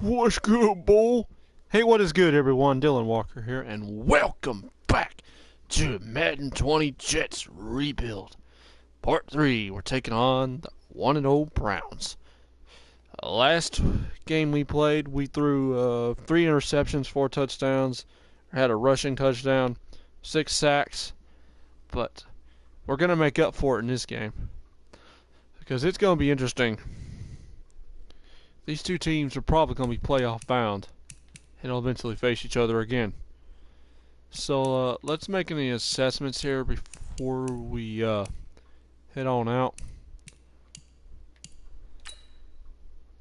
What's good, bull? Hey, what is good, everyone? Dylan Walker here, and welcome back to Madden 20 Jets Rebuild. Part 3, we're taking on the 1-0 Browns. Last game we played, we threw 3 interceptions, 4 touchdowns, had a rushing touchdown, 6 sacks, but we're going to make up for it in this game because it's going to be interesting. These two teams are probably going to be playoff bound and will eventually face each other again. So let's make any assessments here before we head on out.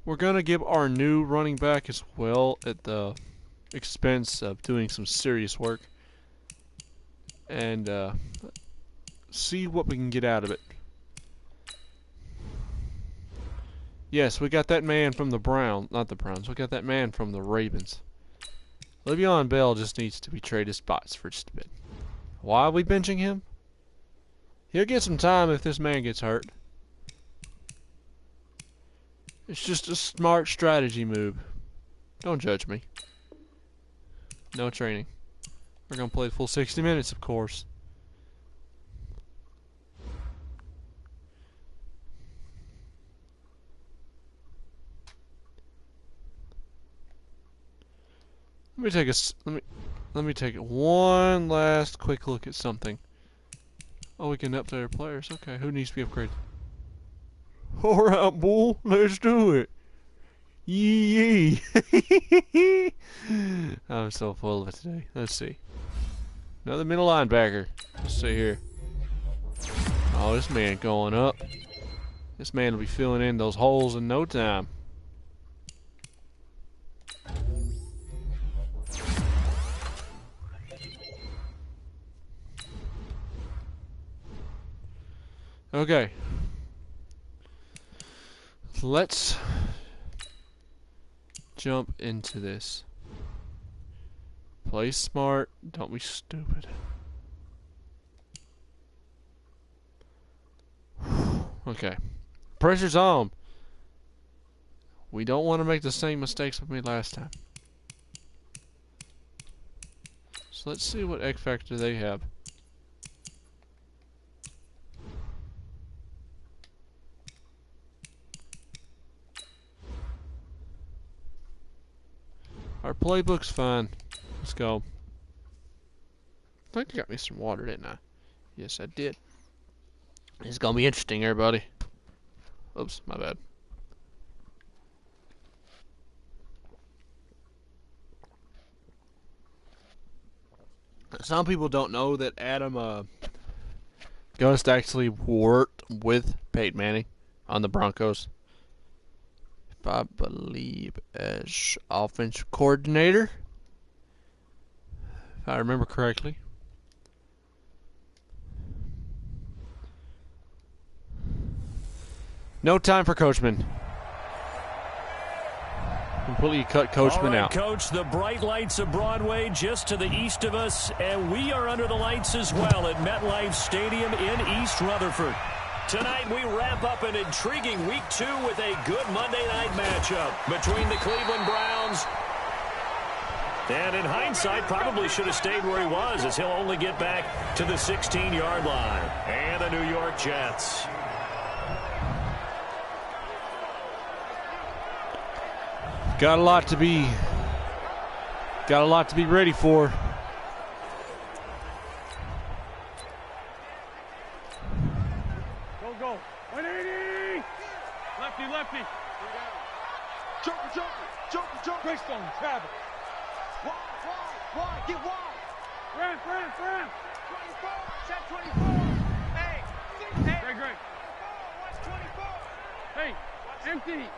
We're going to give our new running back as well at the expense of doing some serious work and see what we can get out of it. Yes, we got that man from the Browns, not the Browns, we got that man from the Ravens. Le'Veon Bell just needs to be traded spots for just a bit. Why are we benching him? He'll get some time if this man gets hurt. It's just a smart strategy move. Don't judge me. No training. We're going to play the full 60 minutes, of course. Let me take one last quick look at something. Oh, we can update our players. Okay, who needs to be upgraded? Alright, bull, let's do it. Yee. I'm so full of it today. Let's see. Another middle linebacker. Let's see here. Oh, this man going up. This man will be filling in those holes in no time. Okay. Let's jump into this. Play smart, don't be stupid. Okay. Pressure's on. We don't want to make the same mistakes we made last time. So let's see what X factor they have. Our playbook's fine. Let's go. I think I got me some water, didn't I? Yes, I did. It's gonna be interesting, everybody. Oops, my bad. Some people don't know that Adam Gust actually worked with Peyton Manning on the Broncos. I believe as offensive coordinator, if I remember correctly. No time for Coachman. Completely cut Coachman out. Coach, the bright lights of Broadway just to the east of us, and we are under the lights as well at MetLife Stadium in East Rutherford. Tonight we wrap up an intriguing Week 2 with a good Monday night matchup between the Cleveland Browns. And in hindsight, probably should have stayed where he was, as he'll only get back to the 16-yard line. And the New York Jets. Got a lot to be ready for. Go. 180! Lefty. Jumper. Greystone, Travis. Wide. Get wide. Ram. 24. Shot 24. Hey. Great. Watch 24. Hey, empty.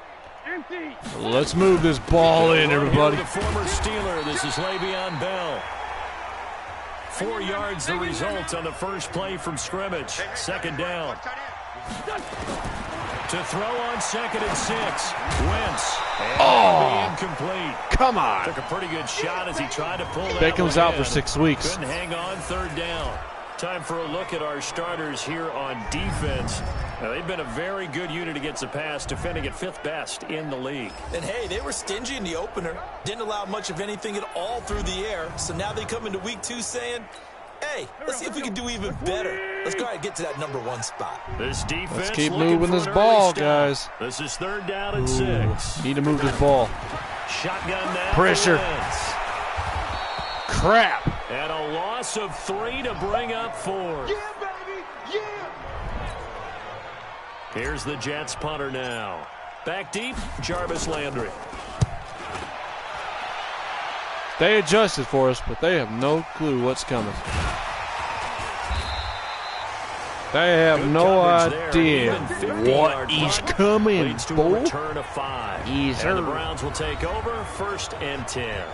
Let's move this ball in, everybody. The former Steeler, this is Le'Veon Bell. 4 yards the result on the first play from scrimmage. Second down. To throw on 2nd and 6. Wentz. And incomplete. Come on. Took a pretty good shot as he tried to pull that Beckham's out for 6 weeks. Couldn't hang on. 3rd down. Time for a look at our starters here on defense. They've been a very good unit against the pass, defending at 5th best in the league. And, hey, they were stingy in the opener. Didn't allow much of anything at all through the air. So now they come into week 2 saying, hey, let's see if we can do even better. Let's go ahead and get to that #1 spot. This defense Let's keep moving this ball, guys. This is 3rd down and 6. Need to move this ball. Shotgun now. Pressure. Crap. And a loss of 3 to bring up 4. Yeah, baby, yeah. Here's the Jets punter now. Back deep, Jarvis Landry. They adjusted for us, but they have no clue what's coming. They have no idea what is coming, Leads to a boy. return of 5. Yes, and the sir. Browns will take over 1st and 10.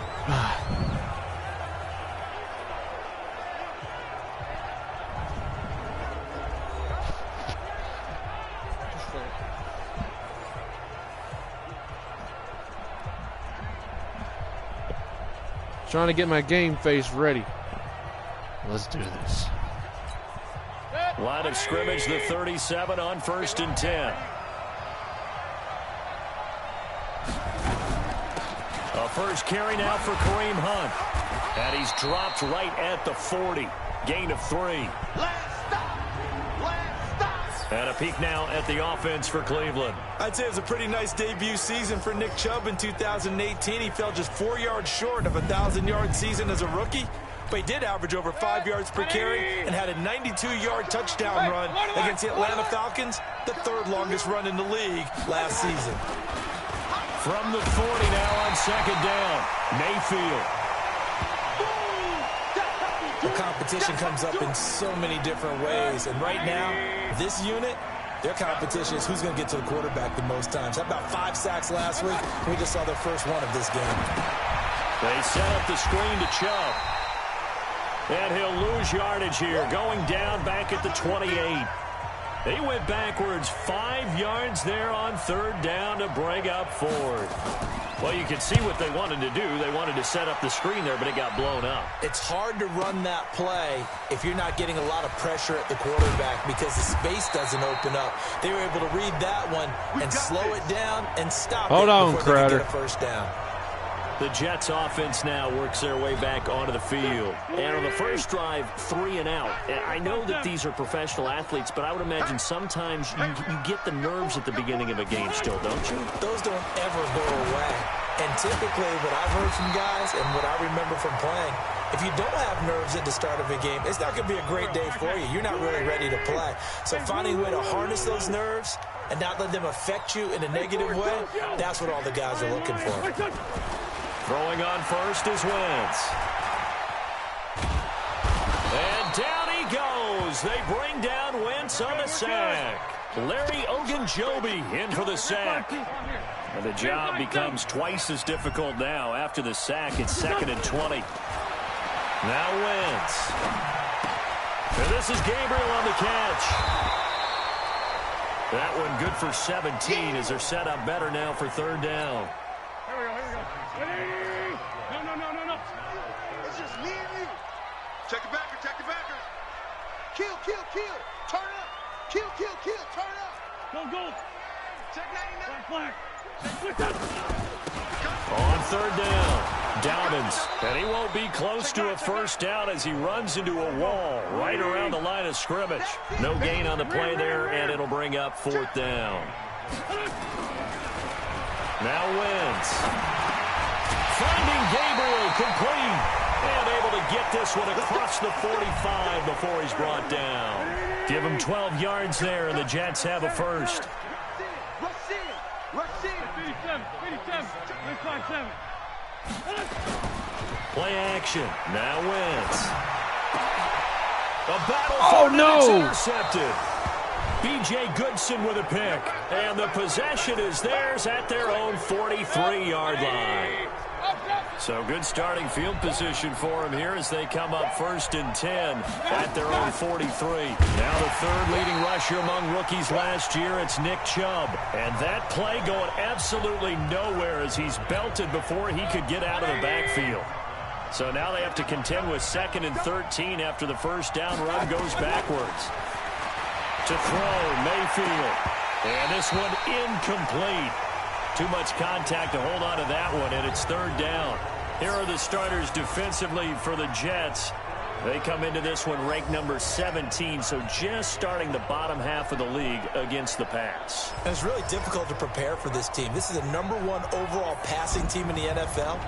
Trying to get my game face ready. Let's do this. Line of scrimmage, the 37 on 1st and 10. A first carry now for Kareem Hunt. And he's dropped right at the 40. Gain of 3. And a peek now at the offense for Cleveland. I'd say it was a pretty nice debut season for Nick Chubb in 2018. He fell just 4 yards short of a 1,000-yard season as a rookie. But he did average over 5 yards per carry and had a 92-yard touchdown run against the Atlanta Falcons, the 3rd longest run in the league last season. From the 40 now on 2nd down. Mayfield. The competition comes up in so many different ways. And right now, this unit, their competition is who's going to get to the quarterback the most times. How about 5 sacks last week? We just saw their first one of this game. They set up the screen to Chubb. And he'll lose yardage here, going down back at the 28. He went backwards 5 yards there on 3rd down to bring up 4th. Well, you can see what they wanted to do. They wanted to set up the screen there, but it got blown up. It's hard to run that play if you're not getting a lot of pressure at the quarterback because the space doesn't open up. They were able to read that one and slow it down and stop it before they could get a first down. The Jets offense now works their way back onto the field. And on the first drive, 3 and out. And I know that these are professional athletes, but I would imagine sometimes you get the nerves at the beginning of a game still, don't you? Those don't ever go away. And typically what I've heard from guys and what I remember from playing, if you don't have nerves at the start of a game, it's not going to be a great day for you. You're not really ready to play. So finding a way to harness those nerves and not let them affect you in a negative way, that's what all the guys are looking for. Throwing on first is Wentz. And down he goes. They bring down Wentz on the sack. Larry Ogunjobi in for the sack. And the job becomes twice as difficult now. After the sack, it's 2nd and 20. Now Wentz. And this is Gabriel on the catch. That one good for 17 as they're set up better now for 3rd down. Here we go, here we go. No. It's just me and you. Check the backer, check the backer. Kill. Turn up. Kill. Turn up. Go. Check 99. Flag. On 3rd down, Dobbins. And he won't be close to a first down as he runs into a wall right around the line of scrimmage. No gain on the play there, and it'll bring up 4th down. Now Wentz. Finding Gabriel complete. And able to get this one across the 45 before he's brought down. Give him 12 yards there, and the Jets have a first. Rush in. 87. 957. Play action. Now Wentz. A battle Oh, for no. It's intercepted. B.J. Goodson with a pick. And the possession is theirs at their own 43-yard line. So good starting field position for him here as they come up 1st and 10 at their own 43. Now the 3rd leading rusher among rookies last year, it's Nick Chubb. And that play going absolutely nowhere as he's belted before he could get out of the backfield. So now they have to contend with 2nd and 13 after the first down run goes backwards. To throw, Mayfield. And this one incomplete. Too much contact to hold on to that one, and it's third down. Here are the starters defensively for the Jets. They come into this one ranked number 17, so just starting the bottom half of the league against the pass. And it's really difficult to prepare for this team. This is a #1 overall passing team in the NFL,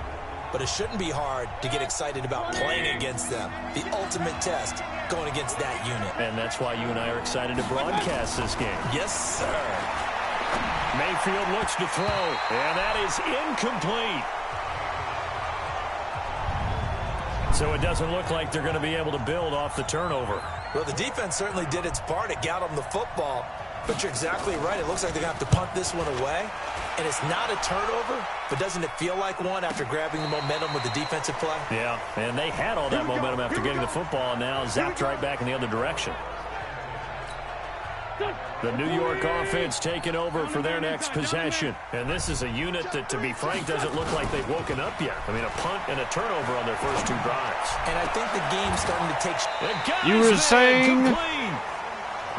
but it shouldn't be hard to get excited about playing against them. The ultimate test going against that unit. And that's why you and I are excited to broadcast this game. Yes, sir. Mayfield looks to throw, and that is incomplete. So it doesn't look like they're going to be able to build off the turnover. Well, the defense certainly did its part. It got them the football. But you're exactly right. It looks like they're going to have to punt this one away. And it's not a turnover, but doesn't it feel like one after grabbing the momentum with the defensive play? Yeah, and they had all that momentum after getting the football, and now zapped right back in the other direction. The New York offense taking over for their next possession. And this is a unit that, to be frank, doesn't look like they've woken up yet. I mean, a punt and a turnover on their first two drives. And I think the game's starting to take... You were saying...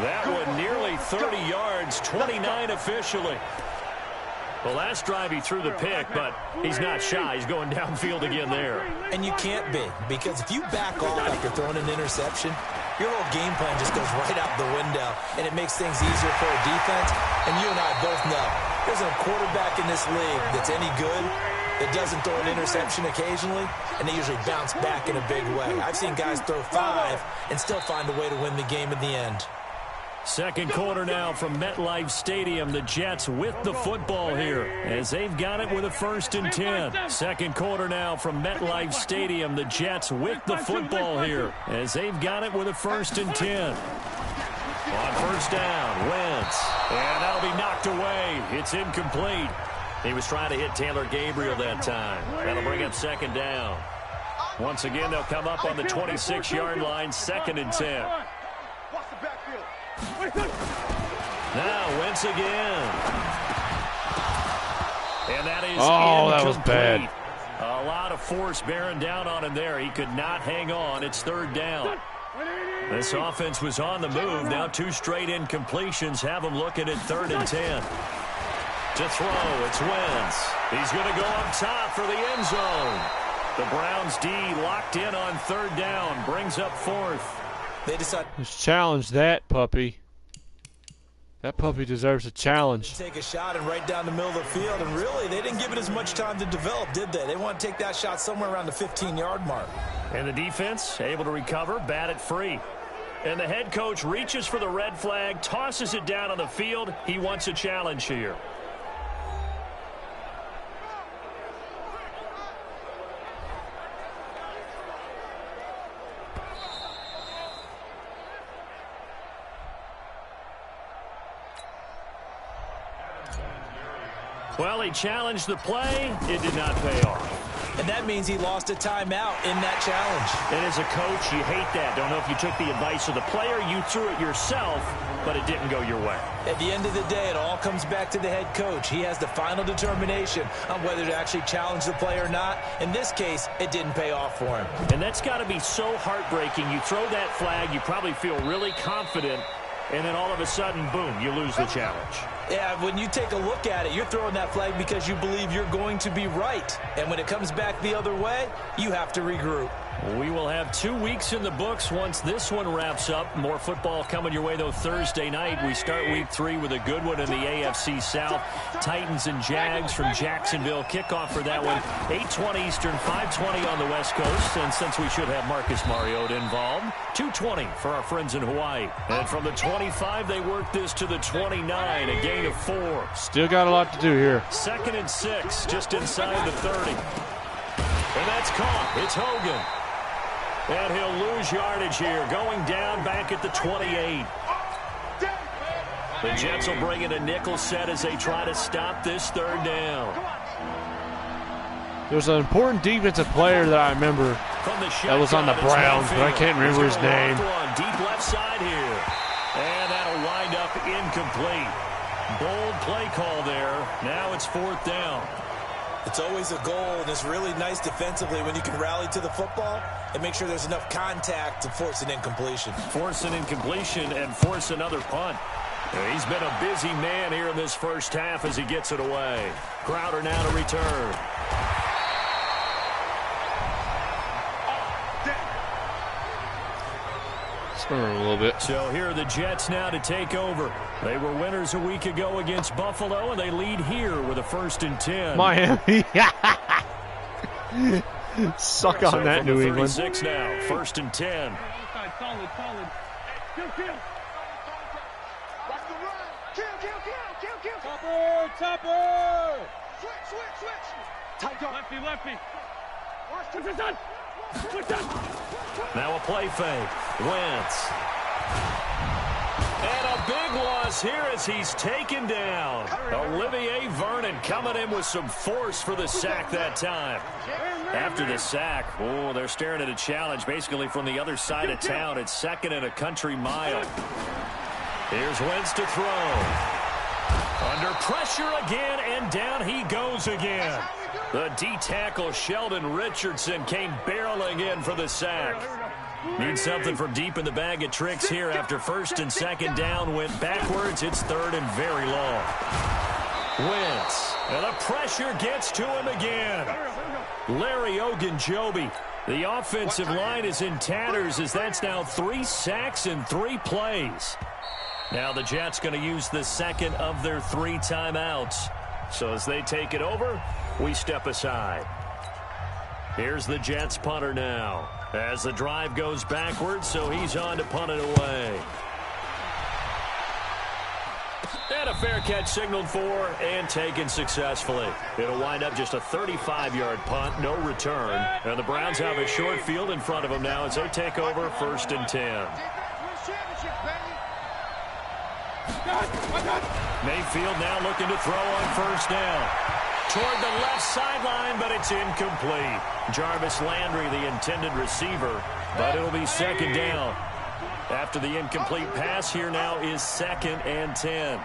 That one nearly 30 yards, 29 officially. The last drive he threw the pick, but he's not shy. He's going downfield again there. And you can't be, because if you back off after throwing an interception, your whole game plan just goes right out the window, and it makes things easier for a defense. And you and I both know there's a quarterback in this league that's any good that doesn't throw an interception occasionally, and they usually bounce back in a big way. I've seen guys throw 5 and still find a way to win the game in the end. Second quarter now from MetLife Stadium. The Jets with the football here as they've got it with a 1st and 10. Second quarter now from MetLife Stadium. The Jets with the football here as they've got it with a 1st and 10. On first down, Wentz. And that'll be knocked away. It's incomplete. He was trying to hit Taylor Gabriel that time. That'll bring up second down. Once again, they'll come up on the 26-yard line, 2nd and 10. Now Wentz again. And that is incomplete. That was bad. A lot of force bearing down on him there. He could not hang on. It's third down. This offense was on the move. Now 2 straight incompletions have them looking at 3rd and 10. To throw, it's Wentz. He's going to go up top for the end zone. The Browns D locked in on 3rd down. Brings up 4th. They decide... Let's challenge that puppy. That puppy deserves a challenge. Take a shot and right down the middle of the field, and really, they didn't give it as much time to develop, did they? They want to take that shot somewhere around the 15-yard mark. And the defense able to recover, bat it free. And the head coach reaches for the red flag, tosses it down on the field. He wants a challenge here. Well, he challenged the play. It did not pay off. And that means he lost a timeout in that challenge. And as a coach, you hate that. Don't know if you took the advice of the player. You threw it yourself, but it didn't go your way. At the end of the day, it all comes back to the head coach. He has the final determination on whether to actually challenge the play or not. In this case, it didn't pay off for him. And that's got to be so heartbreaking. You throw that flag, you probably feel really confident, and then all of a sudden, boom, you lose the challenge. Yeah, when you take a look at it, you're throwing that flag because you believe you're going to be right. And when it comes back the other way, you have to regroup. We will have 2 weeks in the books once this one wraps up. More football coming your way, though, Thursday night. We start week 3 with a good one in the AFC South. Titans and Jags from Jacksonville. Kickoff for that one, 8:20 Eastern, 5:20 on the West Coast. And since we should have Marcus Mariota involved, 2:20 for our friends in Hawaii. And from the 25, they work this to the 29, a gain of 4. Still got a lot to do here. 2nd and 6, just inside the 30. And that's caught. It's Hogan. And he'll lose yardage here, going down back at the 28. The Jets will bring in a nickel set as they try to stop this 3rd down. There's an important defensive player that I remember that was on the Browns, but I can't remember his name. Deep left side here. And that'll wind up incomplete. Bold play call there. Now it's 4th down. It's always a goal, and it's really nice defensively when you can rally to the football and make sure there's enough contact to force an incompletion. Force an incompletion and force another punt. He's been a busy man here in this first half as he gets it away. Crowder now to return. A little bit. So here are the Jets now to take over. They were winners a week ago against Buffalo, and they lead here with a 1st and 10. Miami. Suck on so that, New England. 36 now, 1st and 10. Solid. Kill. Watch the run. Kill. Topper. Switch. Tight up. Lefty. Watch Switch it, son. Now a play fake. Wentz. And a big loss here as he's taken down. Olivier Vernon coming in with some force for the sack that time. After the sack, they're staring at a challenge basically from the other side of town. It's 2nd and a country mile. Here's Wentz to throw. Under pressure again, and down he goes again. The D-tackle Sheldon Richardson came barreling in for the sack. Need something from deep in the bag of tricks here after 1st and 2nd down went backwards. It's 3rd and very long. Wentz, and the pressure gets to him again. Larry Ogunjobi. The offensive line is in tatters as that's now 3 sacks in 3 plays. Now the Jets going to use the 2nd of their 3 timeouts. So as they take it over, we step aside. Here's the Jets punter now. As the drive goes backwards, so he's on to punt it away. And a fair catch signaled for and taken successfully. It'll wind up just a 35-yard punt, no return. And the Browns have a short field in front of them now as they take over 1st and 10. Mayfield now looking to throw on 1st down. Toward the left sideline, but it's incomplete. Jarvis Landry, the intended receiver, but it'll be 2nd down. After the incomplete pass, here now is 2nd and 10.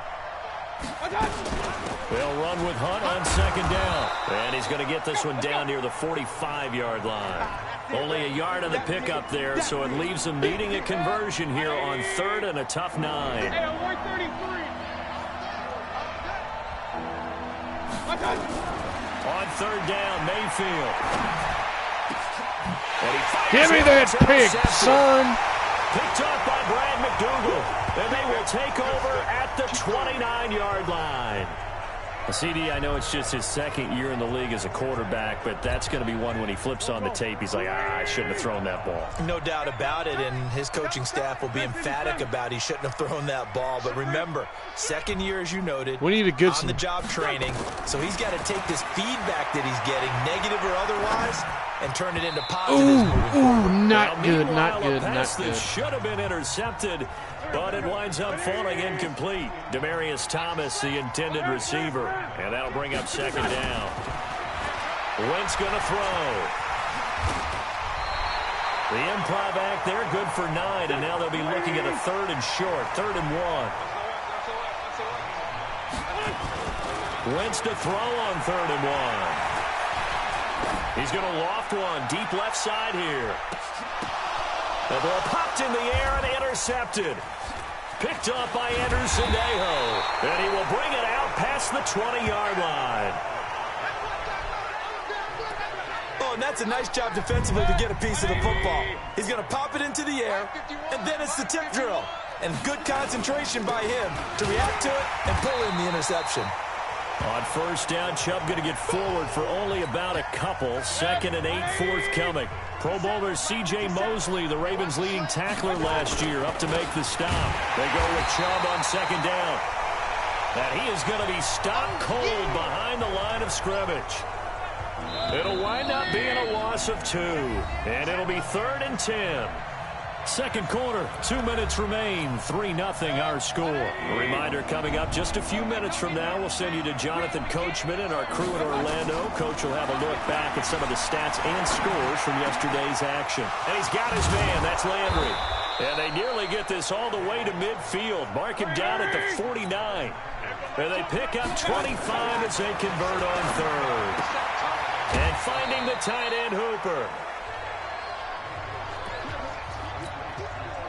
They'll run with Hunt on 2nd down. And he's going to get this one down near the 45-yard line. Only a yard on the pickup there, so it leaves them needing a conversion here on 3rd and a tough 9. On 3rd down, Mayfield. Give me that pick, son. Picked up by Brad McDougal. And they will take over at the 29-yard line. CD, I know it's just his 2nd year in the league as a quarterback, but that's going to be one when he flips on the tape, he's like, I shouldn't have thrown that ball. No doubt about it, and his coaching staff will be emphatic about he shouldn't have thrown that ball. But remember, 2nd year, as you noted, we need a good on-the-job training, so he's got to take this feedback that he's getting, negative or otherwise, and turn it into positives moving forward. Not good. Should have been intercepted, but it winds up falling incomplete. Demaryius Thomas, the intended receiver, and that'll bring up 2nd down. Wentz going to throw. The improv act there, good for 9, and now they'll be looking at a 3rd and short, 3rd and 1. Wentz to throw on 3rd and 1. He's going to loft one deep left side here. The ball popped in the air and intercepted. Picked up by Anderson Aho. And he will bring it out past the 20-yard line. Oh, and that's a nice job defensively to get a piece of the football. He's going to pop it into the air, and then it's the tip drill. And good concentration by him to react to it and pull in the interception. On 1st down, Chubb going to get forward for only about a couple. 2nd and 8 forthcoming. Pro Bowler C.J. Mosley, the Ravens' leading tackler last year, up to make the stop. They go with Chubb on 2nd down. And he is going to be stopped cold behind the line of scrimmage. It'll wind up being a loss of 2. And it'll be 3rd and 10. 2nd quarter, 2 minutes remain, 3-0 our score. A reminder coming up just a few minutes from now, we'll send you to Jonathan Coachman and our crew in Orlando. Coach will have a look back at some of the stats and scores from yesterday's action. And he's got his man, that's Landry. And they nearly get this all the way to midfield. Mark him down at the 49. And they pick up 25 as they convert on third. And finding the tight end, Hooper.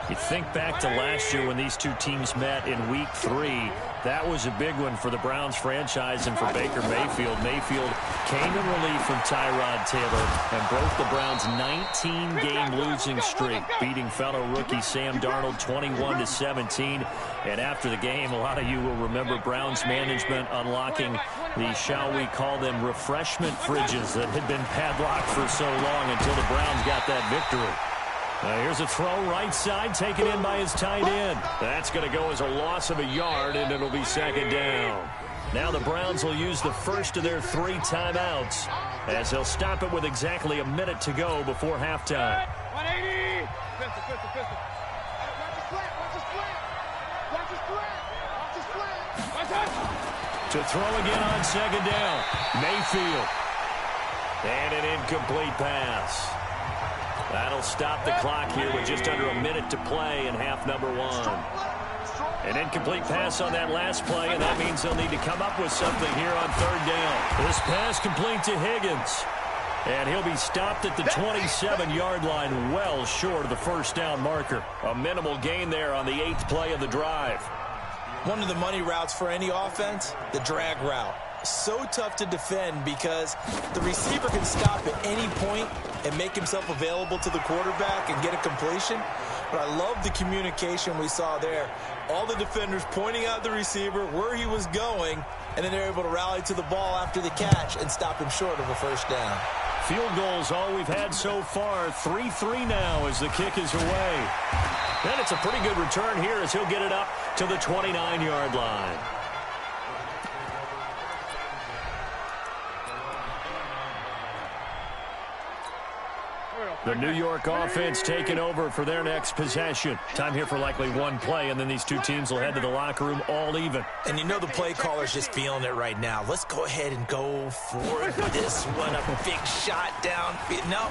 You think back to last year when these two teams met in Week 3. That was a big one for the Browns franchise and for Baker Mayfield. Mayfield came in relief from Tyrod Taylor and broke the Browns' 19-game losing streak, beating fellow rookie Sam Darnold 21-17. And after the game, a lot of you will remember Browns management unlocking the, shall we call them, refreshment fridges that had been padlocked for so long until the Browns got that victory. Here's a throw right side, taken in by his tight end. That's going to go as a loss of a yard, and it'll be second down. Now the Browns will use the first of their 3 timeouts as they'll stop it with exactly a minute to go before halftime. 180! Pistol, pistol, pistol. Watch the slant, watch the slant. Watch the slant, watch the slant. Watch that. To throw again on second down. Mayfield. And an incomplete pass. That'll stop the clock here with just under a minute to play in half number 1. An incomplete pass on that last play, and that means they'll need to come up with something here on third down. This pass complete to Higgins. And he'll be stopped at the 27-yard line, well short of the first down marker. A minimal gain there on the 8th play of the drive. One of the money routes for any offense, the drag route. So tough to defend because the receiver can stop at any point and make himself available to the quarterback and get a completion. But I love the communication we saw there. All the defenders pointing out the receiver, where he was going, and then they're able to rally to the ball after the catch and stop him short of a first down. Field goals all we've had so far. 3-3 now as the kick is away. And it's a pretty good return here as he'll get it up to the 29-yard line. The New York offense taking over for their next possession. Time here for likely one play, and then these two teams will head to the locker room all even. And you know the play caller's just feeling it right now. Let's go ahead and go for this one. A big shot down. No.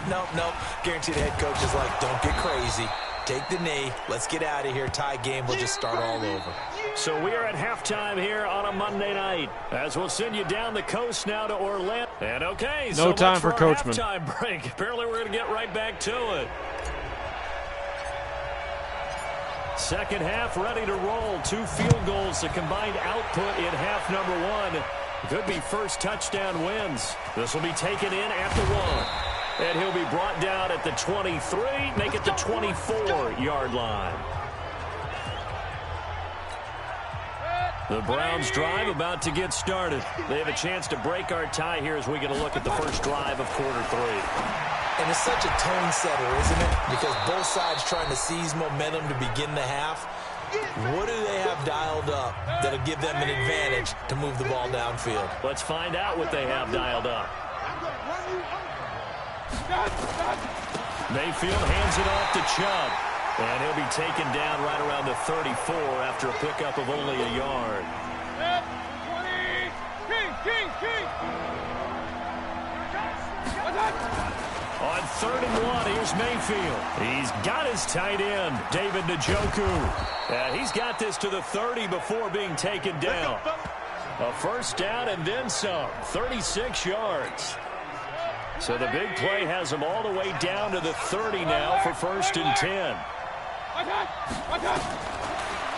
Guaranteed the head coach is like, don't get crazy. Take the knee. Let's get out of here. Tie game. We'll just start all over. So we are at halftime here on a Monday night, as we'll send you down the coast now to Orlando. And okay, no time for Coachman. Halftime break. Apparently we're going to get right back to it. Second half ready to roll. 2 field goals, the combined output in half number 1. Could be first touchdown wins. This will be taken in at the 1. And he'll be brought down at the 23, make it the 24-yard line. The Browns drive about to get started. They have a chance to break our tie here as we get a look at the first drive of quarter 3. And it's such a tone setter, isn't it? Because both sides trying to seize momentum to begin the half. What do they have dialed up that'll give them an advantage to move the ball downfield? Let's find out what they have dialed up. Mayfield hands it off to Chubb. And he'll be taken down right around the 34 after a pickup of only a yard. 20. On 3rd and 1, here's Mayfield. He's got his tight end, David Njoku. He's got this to the 30 before being taken down. A first down and then some, 36 yards. So the big play has him all the way down to the 30 now for 1st and 10.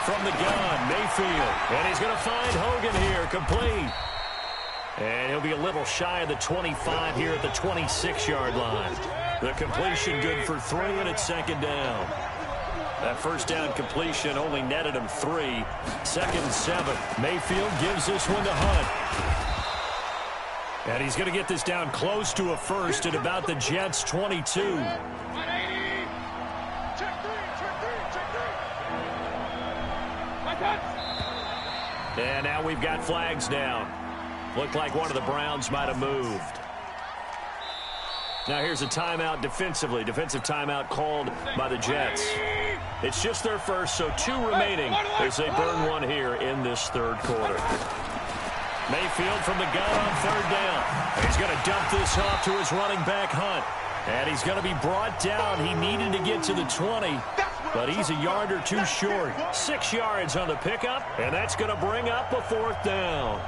From the gun, Mayfield. And he's going to find Hogan here, complete. And he'll be a little shy of the 25 here at the 26-yard line. The completion good for 3, and it's 2nd down. That first down completion only netted him 3. 2nd and 7. Mayfield gives this one to Hunt. And he's going to get this down close to a first at about the Jets' 22. And now we've got flags down. Looked like one of the Browns might have moved. Now here's a timeout defensively. Defensive timeout called by the Jets. It's just their first, so 2 remaining as they burn one here in this 3rd quarter. Mayfield from the gun on 3rd down. He's going to dump this off to his running back, Hunt. And he's going to be brought down. He needed to get to the 20. but he's a yard or two short. 6 yards on the pickup, and that's going to bring up a 4th down.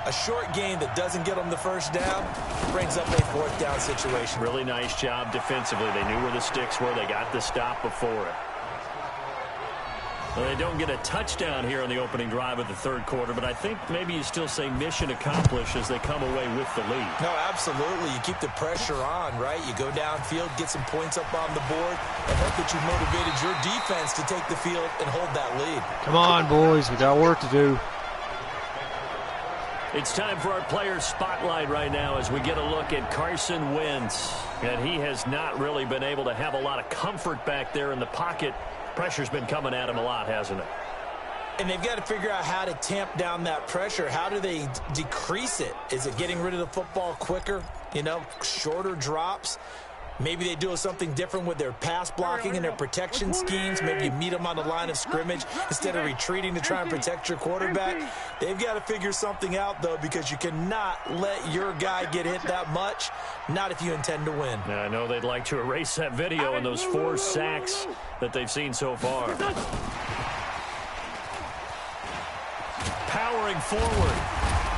A short gain that doesn't get them the first down brings up a 4th down situation. Really nice job defensively. They knew where the sticks were. They got the stop before it. Well, they don't get a touchdown here on the opening drive of the 3rd quarter, but I think maybe you still say mission accomplished as they come away with the lead. No, absolutely. You keep the pressure on, right? You go downfield, get some points up on the board, and hope that you motivated your defense to take the field and hold that lead. Come on, boys. We got work to do. It's time for our player spotlight right now as we get a look at Carson Wentz. And he has not really been able to have a lot of comfort back there in the pocket. Pressure's been coming at him a lot, hasn't it? And they've got to figure out how to tamp down that pressure. How do they decrease it? Is it getting rid of the football quicker? You know, shorter drops? Maybe they do something different with their pass blocking and their protection schemes. Maybe you meet them on the line of scrimmage instead of retreating to try and protect your quarterback. They've got to figure something out, though, because you cannot let your guy get hit that much, not if you intend to win. Now, I know they'd like to erase that video and those 4 sacks that they've seen so far. Powering forward.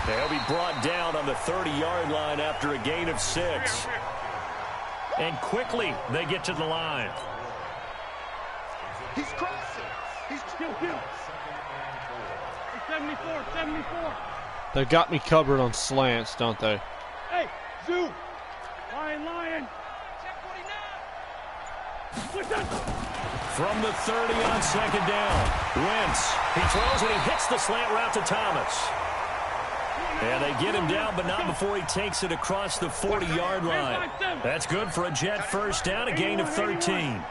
They'll be brought down on the 30-yard line after a gain of 6. And quickly, they get to the line. He's crossing. He's kill. 74. They got me covered on slants, don't they? Hey, Zoo. Lion. Check 49. From the 30 on 2nd down. Wentz. He throws and he hits the slant route to Thomas. And they get him down, but not before he takes it across the 40-yard line. That's good for a Jet first down, a gain of 13.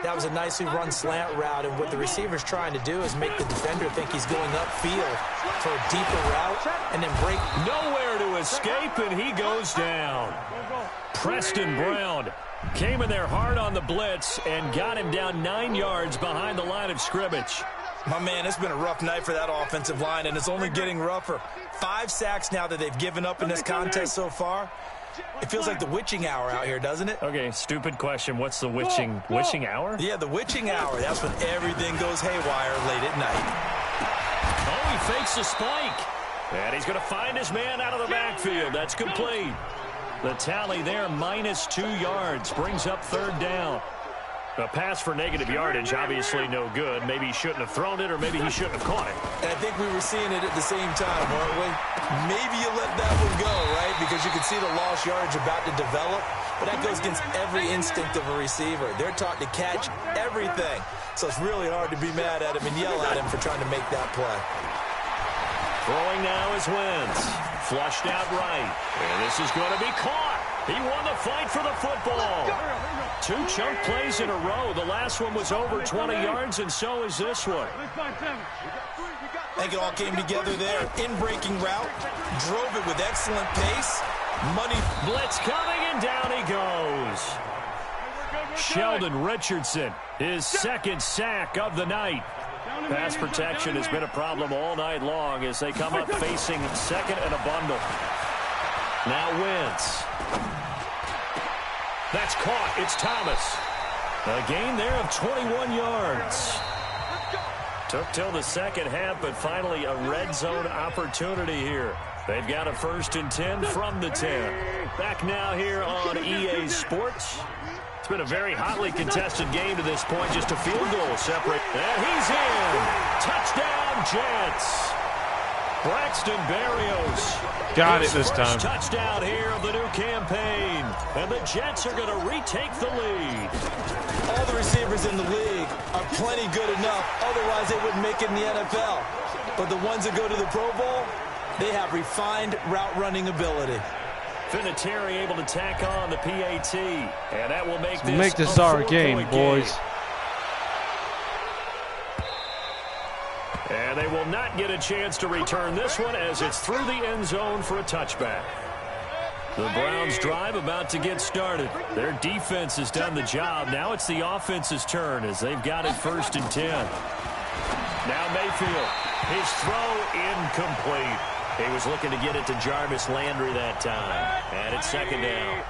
That was a nicely run slant route, and what the receiver's trying to do is make the defender think he's going upfield for a deeper route and then break. Nowhere to escape, and he goes down. Preston Brown came in there hard on the blitz and got him down 9 yards behind the line of scrimmage. My man, it's been a rough night for that offensive line, and it's only getting rougher. 5 sacks now that they've given up in this contest so far. It feels like the witching hour out here, doesn't it? Okay, stupid question. What's the witching hour? Yeah, the witching hour. That's when everything goes haywire late at night. Oh, he fakes the spike. And he's going to find his man out of the backfield. That's complete. The tally there, -2 yards, brings up 3rd down. A pass for negative yardage, obviously no good. Maybe he shouldn't have thrown it, or maybe he shouldn't have caught it. And I think we were seeing it at the same time, weren't we? Maybe you let that one go, right? Because you can see the lost yardage about to develop. But that goes against every instinct of a receiver. They're taught to catch everything. So it's really hard to be mad at him and yell at him for trying to make that play. Throwing now is Wentz. Flushed out right. And this is going to be caught. He won the fight for the football. 2 chunk plays in a row. The last one was over 20 yards, and so is this one. I think it all came together there. In-breaking route. Drove it with excellent pace. Money. Blitz coming, and down he goes. Sheldon Richardson, his 2nd sack of the night. Pass protection has been a problem all night long as they come up facing 2nd and a bundle. Now Wentz. That's caught. It's Thomas. A gain there of 21 yards. Took till the second half, but finally a red zone opportunity here. They've got a 1st and 10 from the 10. Back now here on EA Sports. It's been a very hotly contested game to this point. Just a field goal separate. And he's in. Touchdown, Jets. Braxton Berrios. Got it this time. Touchdown here of the new campaign. And the Jets are going to retake the lead. All the receivers in the league are plenty good enough. Otherwise, they wouldn't make it in the NFL. But the ones that go to the Pro Bowl, they have refined route running ability. Vinatieri able to tack on the PAT. And that will make this our game, boys. And they will not get a chance to return this one as it's through the end zone for a touchback. The Browns drive about to get started. Their defense has done the job. Now it's the offense's turn as they've got it 1st and 10. Now Mayfield. His throw incomplete. He was looking to get it to Jarvis Landry that time. And it's 2nd down.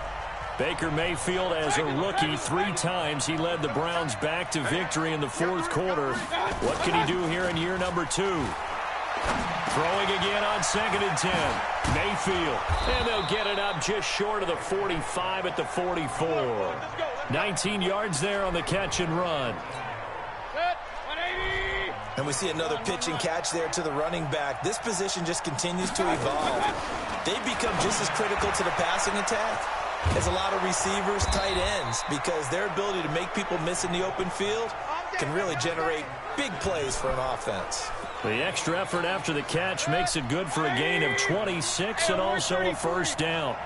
Baker Mayfield, as a rookie, 3 times he led the Browns back to victory in the fourth quarter. What can he do here in year number 2? Throwing again on 2nd and 10. Mayfield. And they'll get it up just short of the 45 at the 44. 19 yards there on the catch and run. And we see another pitch and catch there to the running back. This position just continues to evolve. They've become just as critical to the passing attack as a lot of receivers, tight ends, because their ability to make people miss in the open field can really generate big plays for an offense. The extra effort after the catch makes it good for a gain of 26 and also a first down.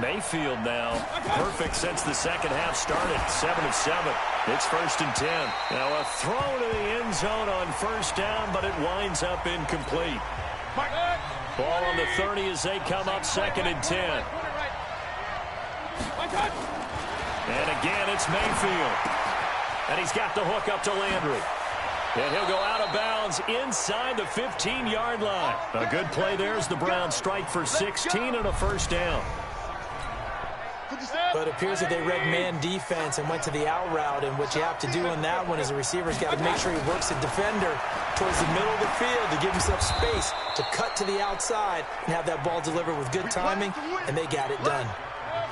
Mayfield now perfect since the second half started. 7 of 7. It's 1st and 10. Now a throw to the end zone on first down, but it winds up incomplete. Ball on the 30 as they come up 2nd and 10. And again, it's Mayfield. And he's got the hook up to Landry. And he'll go out of bounds inside the 15-yard line. A good play there as the Browns strike for 16 and a first down. But it appears that they read man defense and went to the out route, and what you have to do on that one is the receiver's got to make sure he works the defender towards the middle of the field to give himself space to cut to the outside and have that ball delivered with good timing, and they got it done.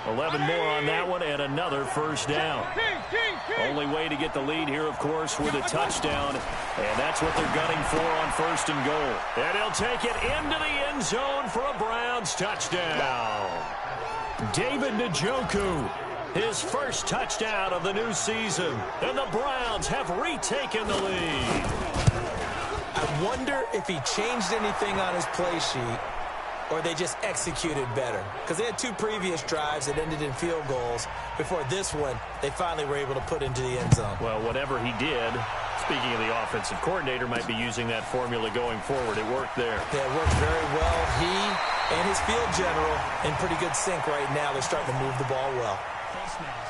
11 more on that one and another first down. Only way to get the lead here, of course, with a touchdown, and that's what they're gunning for on 1st and goal. And he'll take it into the end zone for a Browns touchdown. David Njoku, his first touchdown of the new season, and the Browns have retaken the lead. I wonder if he changed anything on his play sheet or they just executed better, because they had 2 previous drives that ended in field goals. Before this one, they finally were able to put into the end zone. Well, whatever he did, speaking of the offensive coordinator, might be using that formula going forward. It worked there. Yeah, it worked very well. He and his field general in pretty good sync right now. They're starting to move the ball well.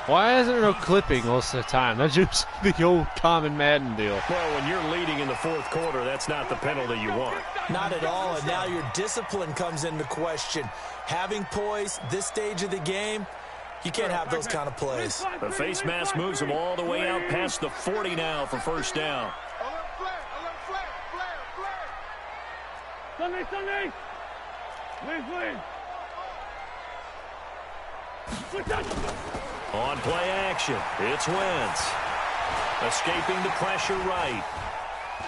Why isn't there no clipping most of the time? That's just the old common Madden deal. Well, when you're leading in the fourth quarter, that's not the penalty you want. Not at all, and now your discipline comes into question. Having poise this stage of the game, you can't have those kind of plays. The face mask moves them all the way out past the 40 now for first down. Sunday! Win! On play action, it's Wentz. Escaping the pressure right.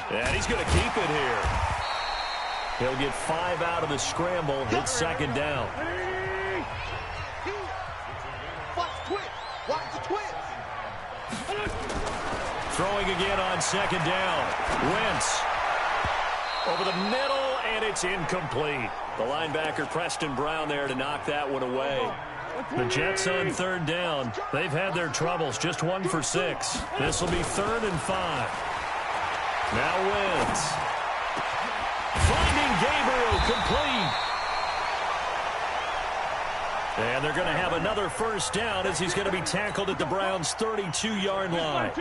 And he's going to keep it here. He'll get 5 out of the scramble. It's 2nd down. Watch the twins. Throwing again on 2nd down. Wentz over the middle, and it's incomplete. The linebacker Preston Brown there to knock that one away. The Jets on 3rd down. They've had their troubles, just 1 for 6. This will be 3rd and 5. Now Wentz. Finding Gabriel complete. And they're going to have another first down as he's going to be tackled at the Browns' 32-yard line.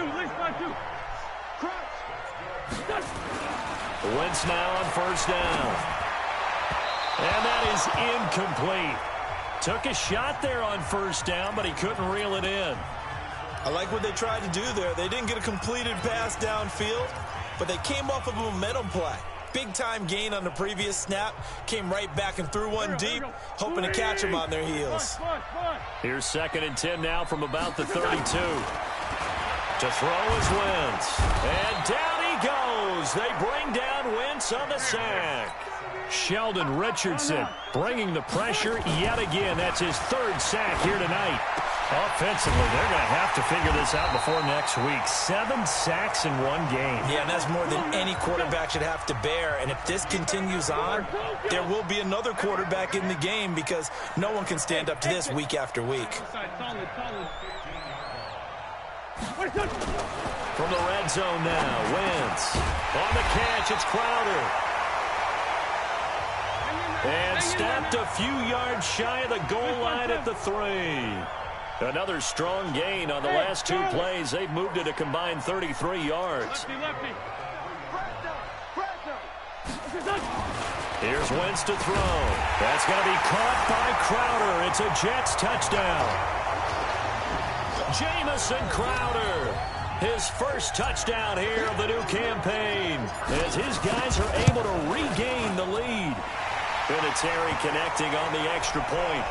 Wentz now on first down. And that is incomplete. Took a shot there on first down, but he couldn't reel it in. I like what they tried to do there. They didn't get a completed pass downfield, but they came off of a momentum play. Big-time gain on the previous snap. Came right back and threw one deep, hoping to catch them on their heels. Here's 2nd and 10 now from about the 32. To throw is Wentz. And down he goes. They bring down Wentz on the sack. Sheldon Richardson bringing the pressure yet again. That's his 3rd sack here tonight. Offensively, they're going to have to figure this out before next week. 7 sacks in 1 game. Yeah, and that's more than any quarterback should have to bear. And if this continues on, there will be another quarterback in the game because no one can stand up to this week after week. From the red zone now, Wentz. On the catch, it's Crowder. And stopped a few yards shy of the goal line at the 3. Another strong gain on the last 2 plays. They've moved it a combined 33 yards. Here's Wentz to throw. That's going to be caught by Crowder. It's a Jets touchdown. Jamison Crowder, his first touchdown here of the new campaign, as his guys are able to regain the lead. Vinatieri connecting on the extra point.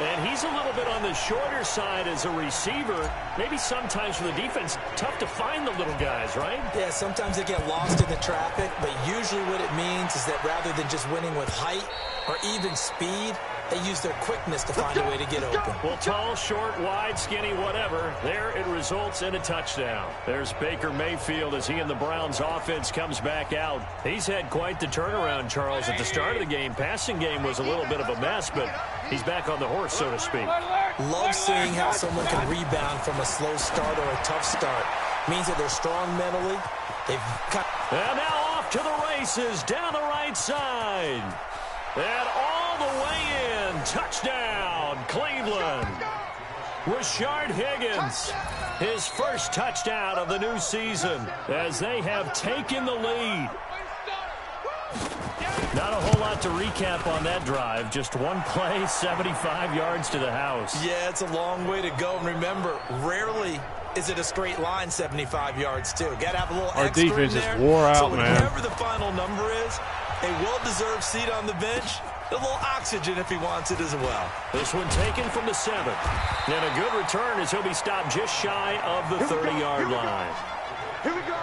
And he's a little bit on the shorter side as a receiver. Maybe sometimes for the defense, tough to find the little guys, right? Yeah, sometimes they get lost in the traffic, but usually what it means is that rather than just winning with height or even speed, they use their quickness to find a way to get open. Well, tall, short, wide, skinny, whatever, there it results in a touchdown. There's Baker Mayfield as he and the Browns offense comes back out. He's had quite the turnaround, Charles, at the start of the game. Passing game was a little bit of a mess, but he's back on the horse, so to speak. Love seeing how someone can rebound from a slow start or a tough start. Means that they're strong mentally. And now off to the races down the right side. And all the way in. Touchdown, Cleveland. Rashard Higgins, his first touchdown of the new season as they have taken the lead. Not a whole lot to recap on that drive. Just one play, 75 yards to the house. Yeah, it's a long way to go. And remember, rarely is it a straight line 75 yards, too. Got to have a little Our extra defense in is there. wore out, so man. whatever the final number is, a well-deserved seat on the bench, a little oxygen if he wants it as well. This one taken from the 7. And a good return as he'll be stopped just shy of the 30-yard line. Here we go.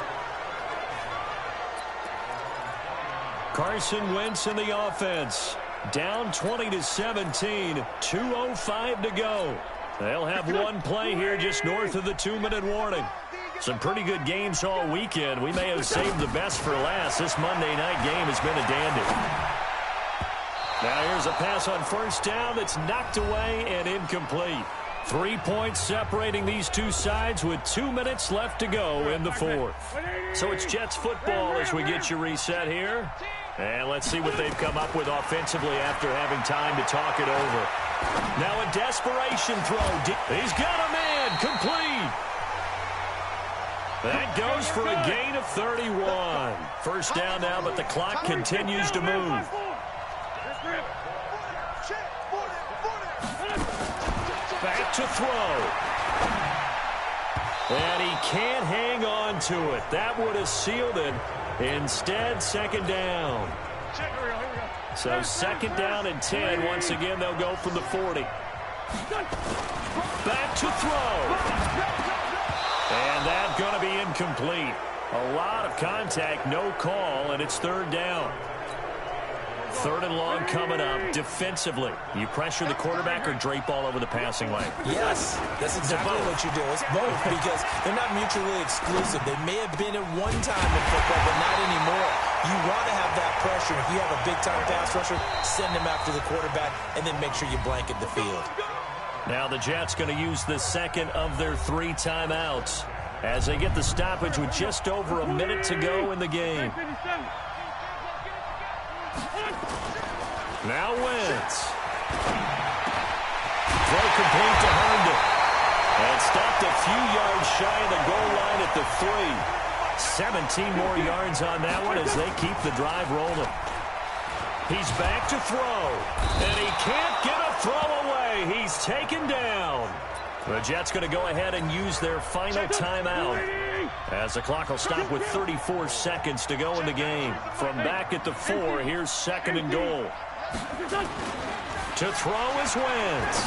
Carson Wentz in the offense. Down 20-17. 2:05 to go. They'll have one play here just north of the 2-minute warning. Some pretty good games all weekend. We may have saved the best for last. This Monday night game has been a dandy. Now here's a pass on first down that's knocked away and incomplete. 3 points separating these two sides with 2 minutes left to go in the fourth. So it's Jets football as we get you reset here. And let's see what they've come up with offensively after having time to talk it over. Now a desperation throw. He's got a man. Complete. That goes for a gain of 31. First down now, but the clock continues to move. Back to throw. And he can't hang on to it. That would have sealed it. Instead, second down. So second down and 10. Once again, they'll go from the 40. Back to throw. And that's going to be incomplete. A lot of contact, no call, and it's third down. Third and long coming up. Defensively, you pressure the quarterback or drape all over the passing lane? Yes, that's exactly what you do. It's both because they're not mutually exclusive. They may have been at one time in football, but not anymore. You want to have that pressure. If you have a big-time pass rusher, send him after the quarterback, and then make sure you blanket the field. Now the Jets going to use the second of their 3 timeouts as they get the stoppage with just over a minute to go in the game. Now Wentz. Throw complete to Herndon. And stopped a few yards shy of the goal line at the 3. 17 more yards on that one as they keep the drive rolling. He's back to throw. And he can't get a throw away. He's taken down. The Jets going to go ahead and use their final timeout as the clock will stop with 34 seconds to go in the game. From back at the 4, here's second and goal. To throw is Wentz.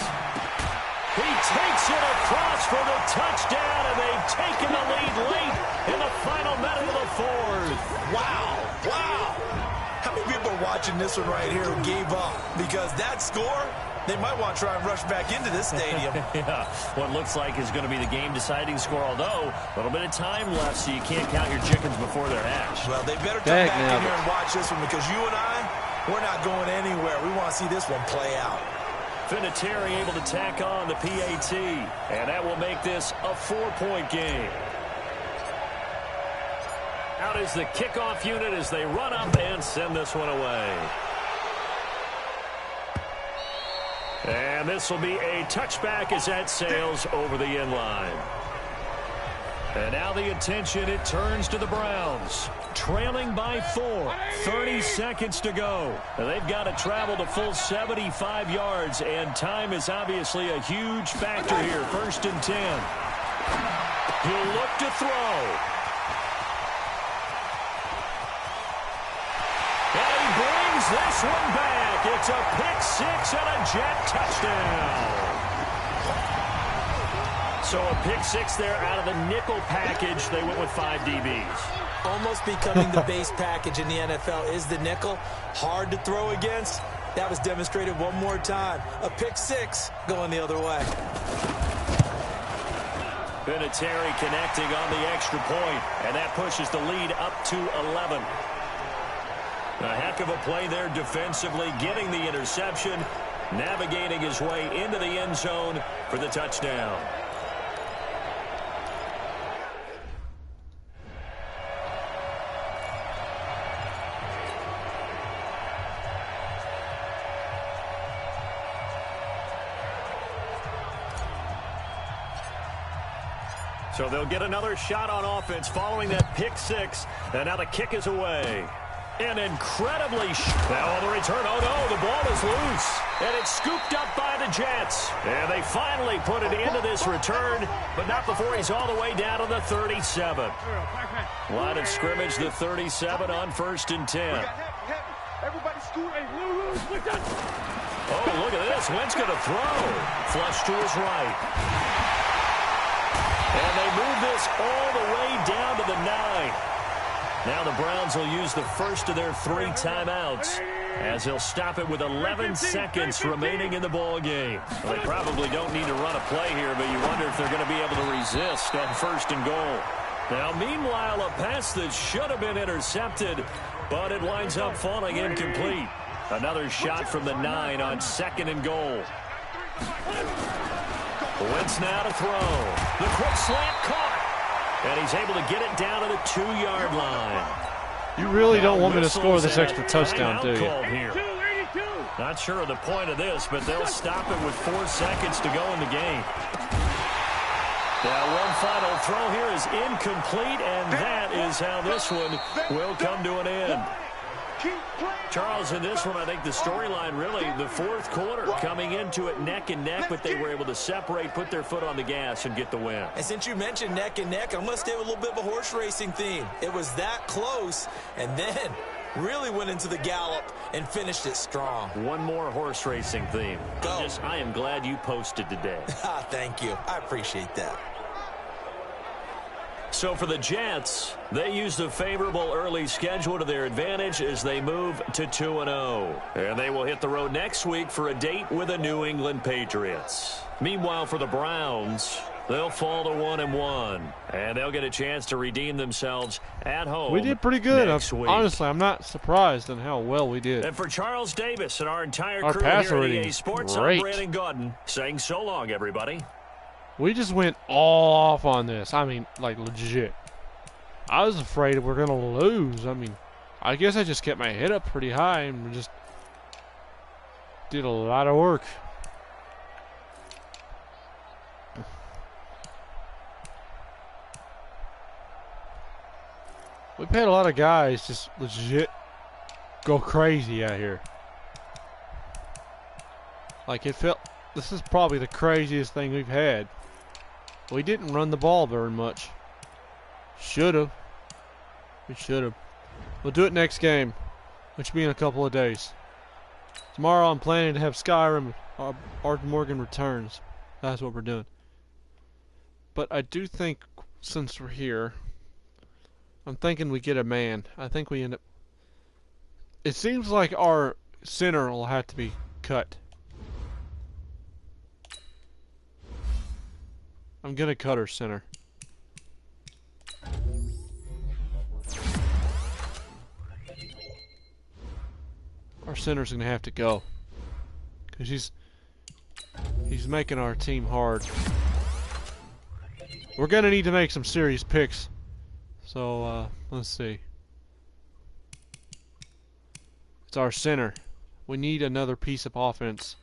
He takes it across for the touchdown, and they've taken the lead late in the final minute of the fourth. Wow, wow. How many people are watching this one right here who gave up? Because that score, they might want to try and rush back into this stadium. Yeah, what looks like is going to be the game-deciding score, although a little bit of time left, so you can't count your chickens before they're hatched. Well, they better come back in here and watch this one because you and I, we're not going anywhere. We want to see this one play out. Vinatieri able to tack on the PAT, and that will make this a 4-point game. Out is the kickoff unit as they run up and send this one away. And this will be a touchback as that sails over the end line. And now the attention, it turns to the Browns. Trailing by 4, 30 seconds to go. They've got to travel the full 75 yards, and time is obviously a huge factor here. 1st and 10. He'll look to throw. And he brings this one back. It's a pick-6 and a Jet touchdown. So a pick-6 there out of the nickel package. They went with 5 DBs. Almost becoming the base package in the NFL is the nickel. Hard to throw against. That was demonstrated one more time. A pick-6 going the other way. Vinatieri connecting on the extra point, and that pushes the lead up to 11. A heck of a play there defensively, getting the interception, navigating his way into the end zone for the touchdown. So they'll get another shot on offense following that pick-6, and now the kick is away. And incredibly, now on the return, oh no, the ball is loose. And it's scooped up by the Jets. And they finally put it into this return, but not before he's all the way down to the 37. Line of scrimmage, the 37 on 1st and 10. Everybody scoot. Hey, Lou, Oh, look at this. Wentz going to throw. Flush to his right. And they move this all the way down to the 9. Now the Browns will use the first of their 3 timeouts as they'll stop it with 11 seconds remaining in the ball game. Well, they probably don't need to run a play here, but you wonder if they're going to be able to resist on 1st and goal. Now, meanwhile, a pass that should have been intercepted, but it winds up falling incomplete. Another shot from the 9 on 2nd and goal. Wentz now to throw. The quick slant caught. And he's able to get it down to the 2-yard line. You really don't want me to score this extra touchdown, do you? Here. Not sure of the point of this, but they'll stop it with 4 seconds to go in the game. Now, one final throw here is incomplete, and that is how this one will come to an end. Charles, in this one, I think the storyline really, the 4th quarter, coming into it neck and neck, but they were able to separate, put their foot on the gas, and get the win. And since you mentioned neck and neck, I'm going to stay with a little bit of a horse racing theme. It was that close, and then really went into the gallop and finished it strong. One more horse racing theme. Go. I am glad you posted today. Thank you. I appreciate that. So for the Jets, they use the favorable early schedule to their advantage as they move to 2-0. And they will hit the road next week for a date with the New England Patriots. Meanwhile, for the Browns, they'll fall to 1-1. And they'll get a chance to redeem themselves at home. We did pretty good. Honestly, I'm not surprised in how well we did. And for Charles Davis and our entire Our crew passer here at rating EA is Sports, great. I'm Brandon Gaudin saying so long, everybody. We just went all off on this. I mean, like, legit. I was afraid we're going to lose. I mean, I guess I just kept my head up pretty high and just did a lot of work. We've had a lot of guys just legit go crazy out here. Like, it felt... This is probably the craziest thing we've had. We didn't run the ball very much. Should have. We should have. We'll do it next game, which will be in a couple of days. Tomorrow I'm planning to have Skyrim. Art Morgan returns. That's what we're doing. But I do think, since we're here, I'm thinking we get a man. I think we end up... It seems like our center will have to be cut. I'm gonna cut our center. Our center's gonna have to go, cause he's making our team hard. We're gonna need to make some serious picks. So let's see. It's our center. We need another piece of offense.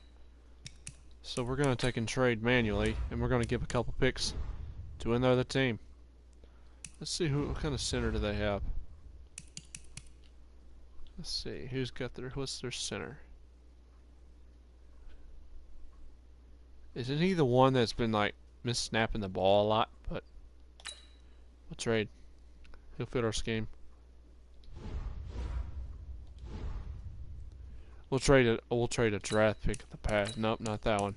So we're going to take and trade manually, and we're going to give a couple picks to another team. Let's see what kind of center do they have. Let's see what's their center. Isn't he the one that's been like snapping the ball a lot? But we'll trade. He'll fit our scheme. We'll trade a draft pick at the pass. Nope, not that one.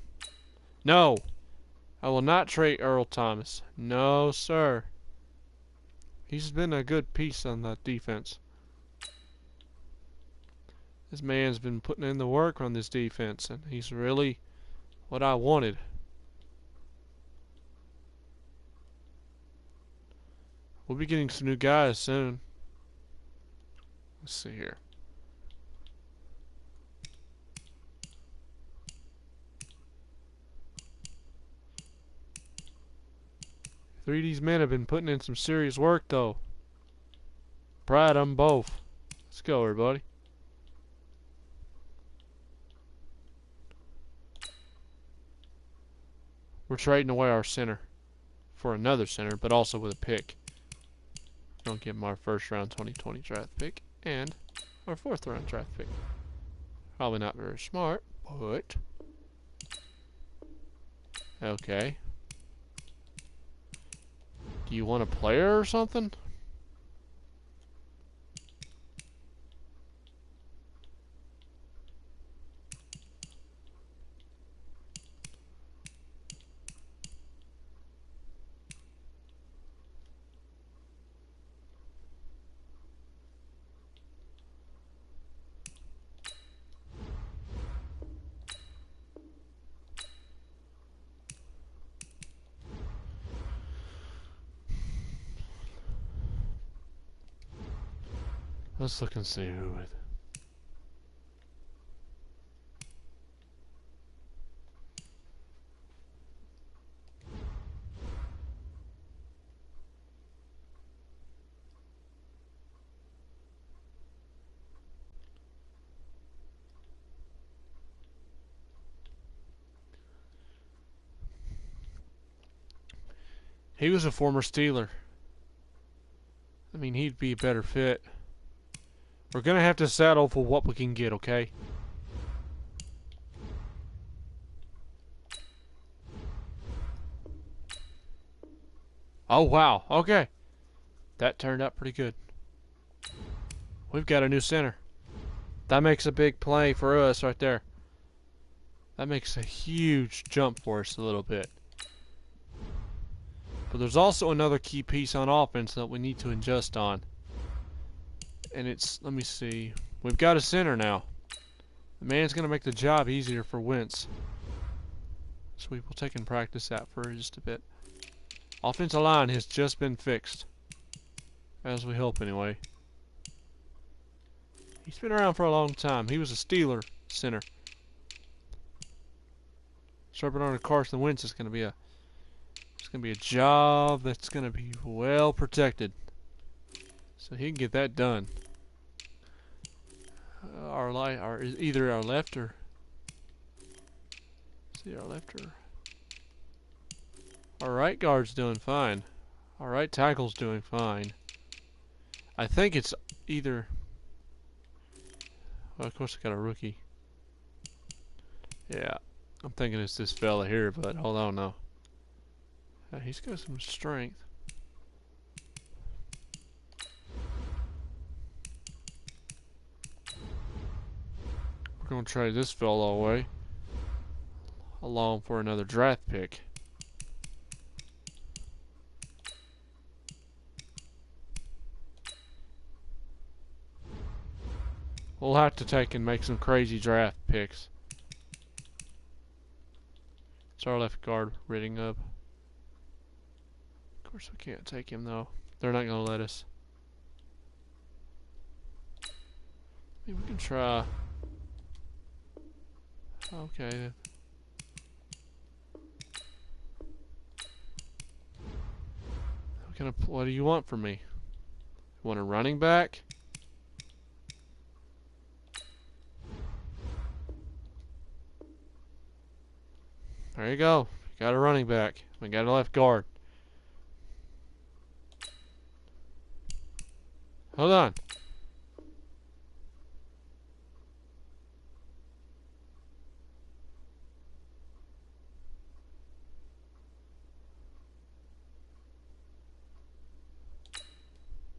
No! I will not trade Earl Thomas. No, sir. He's been a good piece on the defense. This man's been putting in the work on this defense, and he's really what I wanted. We'll be getting some new guys soon. Let's see here. Three of these men have been putting in some serious work, though. Proud of them both. Let's go, everybody. We're trading away our center for another center, but also with a pick. Don't give him our first round 2020 draft pick and our fourth round draft pick. Probably not very smart, but okay. Do you want a player or something? Let's look and see who it. He was a former Steeler. I mean, he'd be a better fit. We're gonna have to settle for what we can get, okay? Oh, wow. Okay. That turned out pretty good. We've got a new center. That makes a big play for us right there. That makes a huge jump for us a little bit. But there's also another key piece on offense that we need to adjust on. And it's, let me see. We've got a center now. The man's going to make the job easier for Wentz. So we will take and practice that for just a bit. Offensive line has just been fixed. As we hope, anyway. He's been around for a long time. He was a Steeler center. Serving under Carson Wentz is going to be a job that's going to be well protected. So he can get that done. Either our left or our right guard's doing fine. Our right tackle's doing fine. I think it's either. Well, of course, I got a rookie. Yeah, I'm thinking it's this fella here, but hold on now. He's got some strength. We're going to trade this fella away along for another draft pick. We'll have to take and make some crazy draft picks. It's our left guard reading up. Of course, we can't take him though. They're not going to let us. Maybe we can try. Okay. What do you want from me? You want a running back? There you go. Got a running back. We got a left guard. Hold on.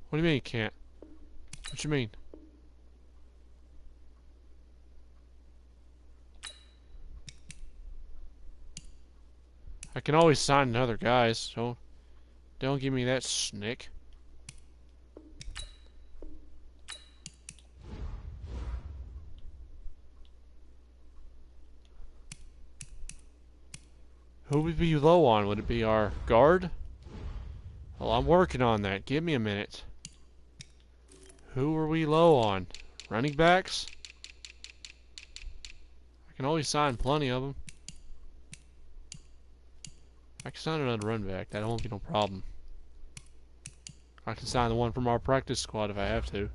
What do you mean you can't? What you mean? I can always sign another guys, so don't give me that snick. Who would be low on? Would it be our guard? Well, I'm working on that. Give me a minute. Who are we low on? Running backs? I can always sign plenty of them. I can sign another run back. That won't be no problem. I can sign the one from our practice squad if I have to.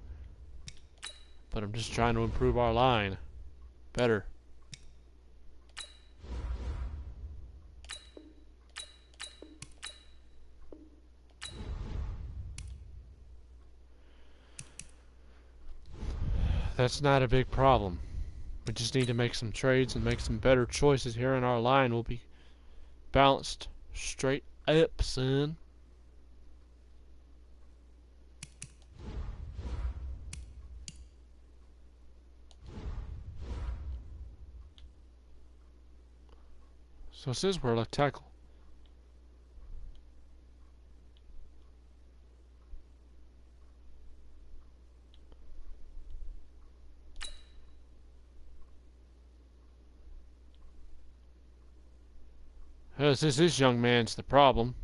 But I'm just trying to improve our line. Better. That's not a big problem. We just need to make some trades and make some better choices here, and our line will be balanced straight up, son. So it says we're left tackle. This young man's the problem.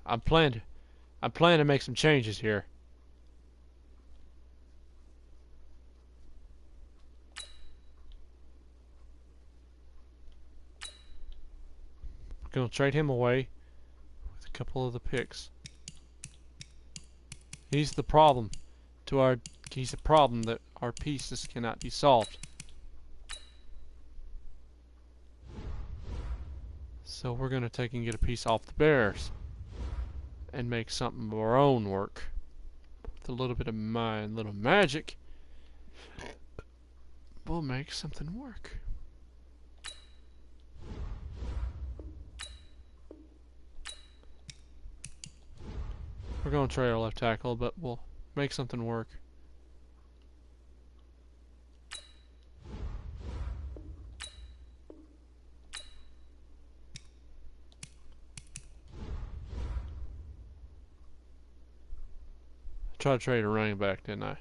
I'm planning to make some changes here. We're gonna trade him away with a couple of the picks. He's the problem that our pieces cannot be solved. So we're gonna take and get a piece off the Bears and make something of our own work. With a little bit of my little magic, we'll make something work. We're gonna trade our left tackle, but we'll make something work. I tried to trade a running back, didn't I?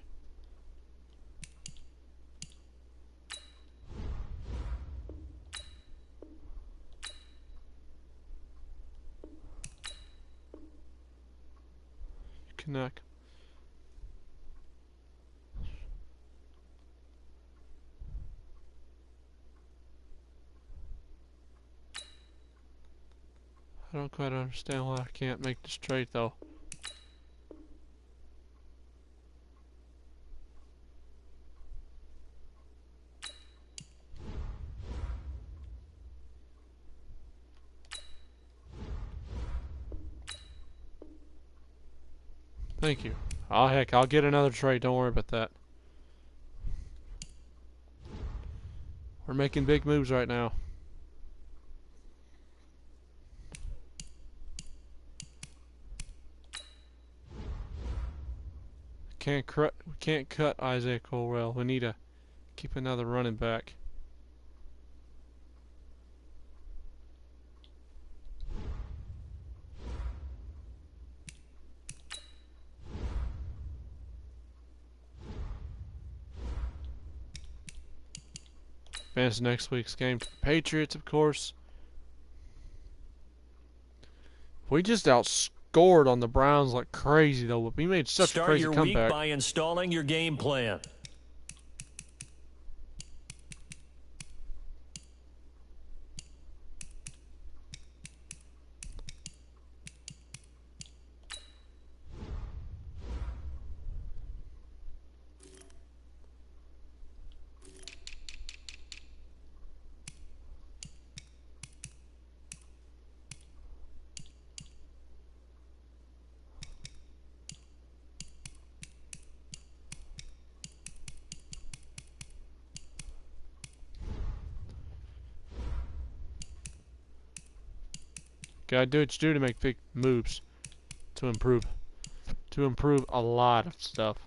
Connect. I don't quite understand why I can't make this trade though. Thank you. Oh heck, I'll get another trade, don't worry about that. We're making big moves right now. We can't cut Isaiah Colwell. We need to keep another running back. Advance next week's game to the Patriots, of course. We just outscored on the Browns like crazy, though. We made such a crazy comeback. Start your week by installing your game plan. Gotta do what you do to make big moves. To improve. To improve a lot of stuff.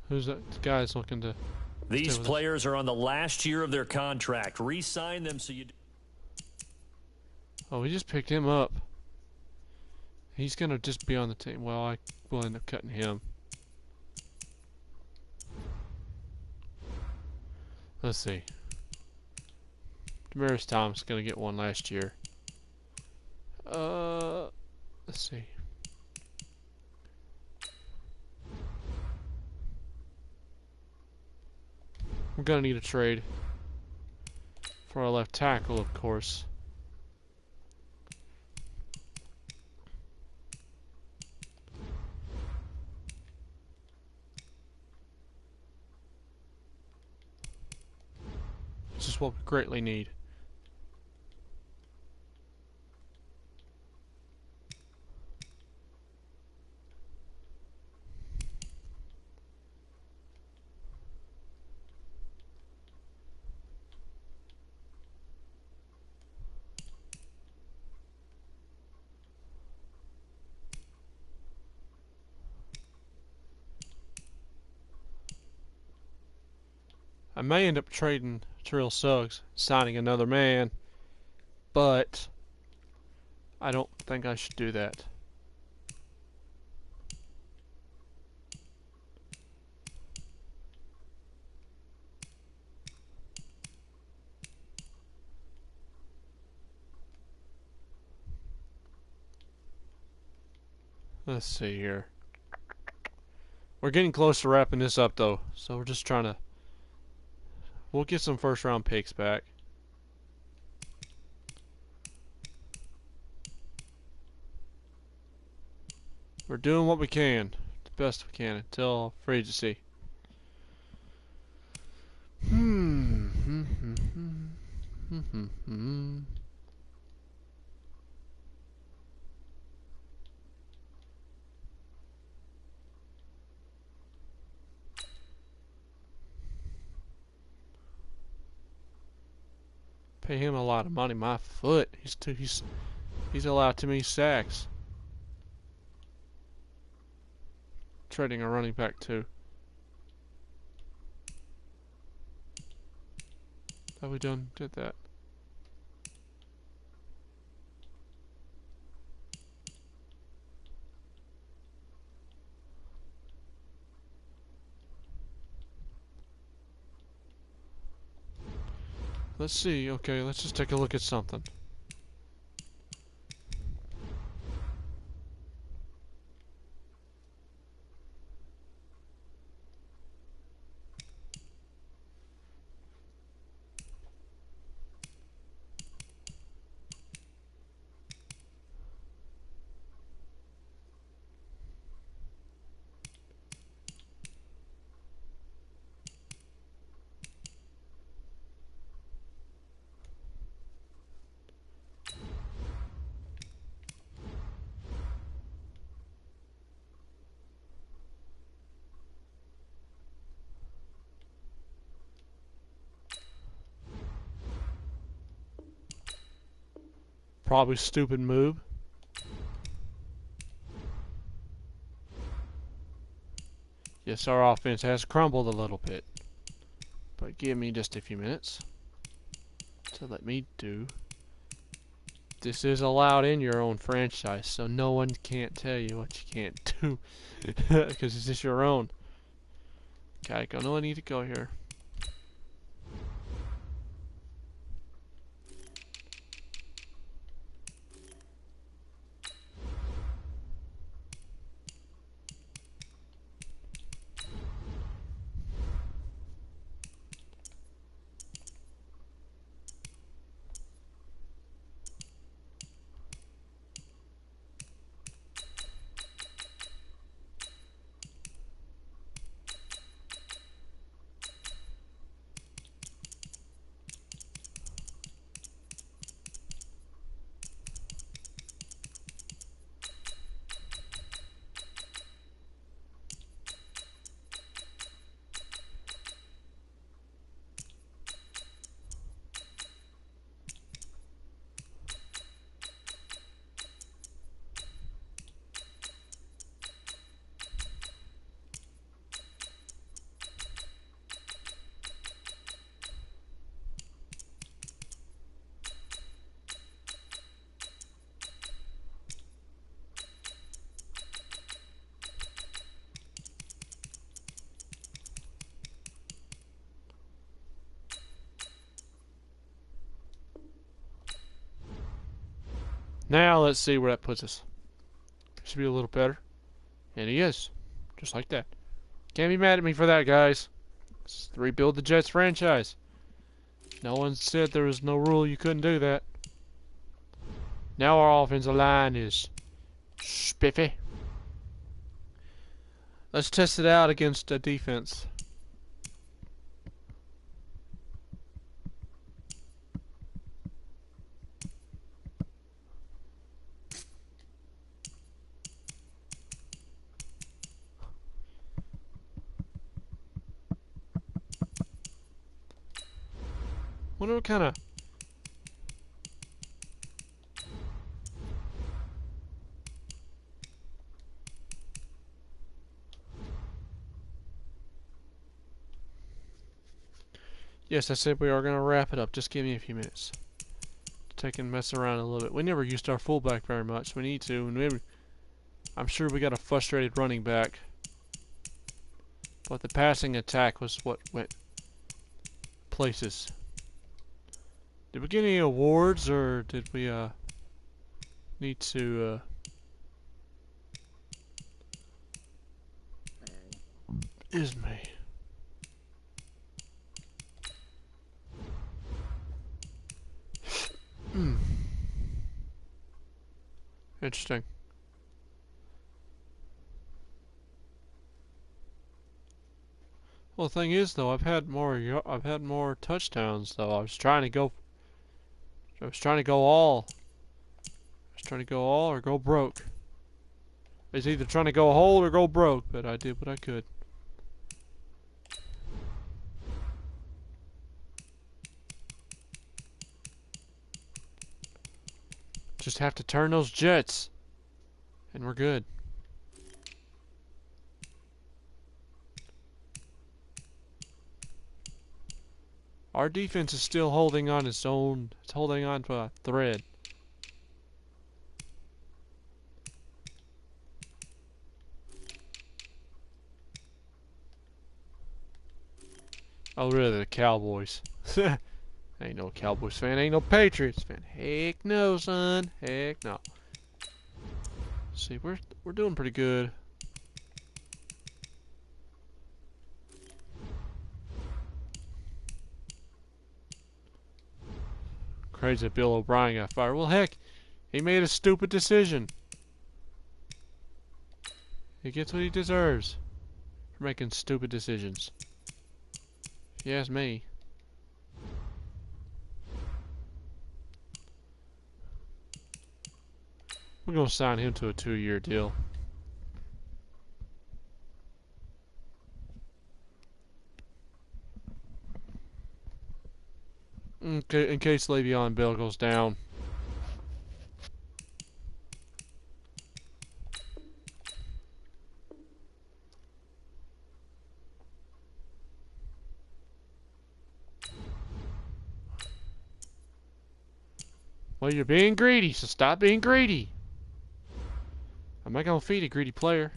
Who's that guy's looking to... These players are on the last year of their contract. Re-sign them so you... Oh, we just picked him up. He's gonna just be on the team. Well, I will end up cutting him. Let's see. Demaryius Thomas gonna get one last year. Let's see. We're gonna need a trade for our left tackle, of course. This is what we greatly need. I may end up trading Terrell Suggs, signing another man, but I don't think I should do that. Let's see here. We're getting close to wrapping this up though, so we're just trying to... We'll get some first round picks back. We're doing what we can, the best we can, until free agency. Pay him a lot of money. My foot. He's allowed too many sacks. Trading a running back too. Have we did that? Let's see. Okay, let's just take a look at something. Probably stupid move. Yes, our offense has crumbled a little bit. But give me just a few minutes to let me do. This is allowed in your own franchise, so no one can't tell you what you can't do. Because it's just your own. Okay, I know I need to go here. Now let's see where that puts us. Should be a little better. And he is. Just like that. Can't be mad at me for that, guys. It's the Rebuild the Jets franchise. No one said there was no rule you couldn't do that. Now our offensive line is spiffy. Let's test it out against a defense. Wonder what kind of... Yes, I said we are going to wrap it up. Just give me a few minutes. Take and mess around a little bit. We never used our fullback very much. We need to. And maybe, I'm sure we got a frustrated running back. But the passing attack was what went places. Did we get any awards, or did we need to is me. Interesting. Well, the thing is, though, I've had more touchdowns, though. I was trying to go all. I was trying to go all or go broke. It's either trying to go whole or go broke, but I did what I could. Just have to turn those Jets, and we're good. Our defense is still holding on its own. It's holding on to a thread. Oh, really? The Cowboys. Ain't no Cowboys fan. Ain't no Patriots fan. Heck no, son. Heck no. See, we're doing pretty good. Crazy that Bill O'Brien got fired. Well, heck, he made a stupid decision. He gets what he deserves for making stupid decisions. If you ask me. We're going to sign him to a 2-year deal. Okay, in case Le'Veon Bell goes down. Well, you're being greedy, so stop being greedy. I'm not going to feed a greedy player.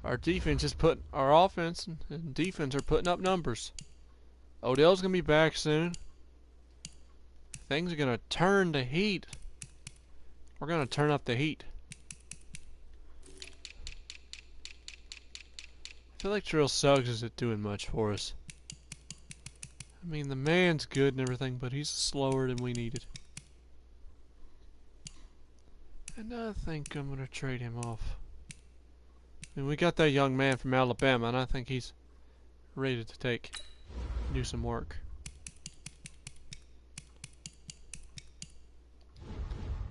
Our defense is putting, our offense and defense are putting up numbers. Odell's going to be back soon. Things are going to turn the heat. We're going to turn up the heat. I feel like Terrell Suggs isn't doing much for us. I mean, the man's good and everything, but he's slower than we needed. And I think I'm going to trade him off. I mean, we got that young man from Alabama, and I think he's ready to do some work.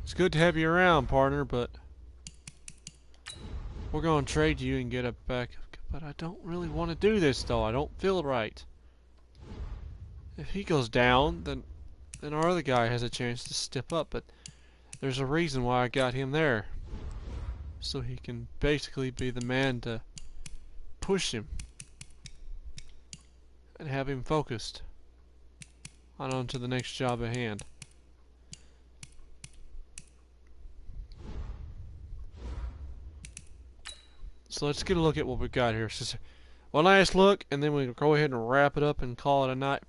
It's good to have you around, partner, but we're going to trade you and get it back. But I don't really want to do this, though. I don't feel right. If he goes down, then our other guy has a chance to step up, but there's a reason why I got him there. So he can basically be the man to push him and have him focused on to the next job at hand. So let's get a look at what we've got here. One last look, and then we'll go ahead and wrap it up and call it a night.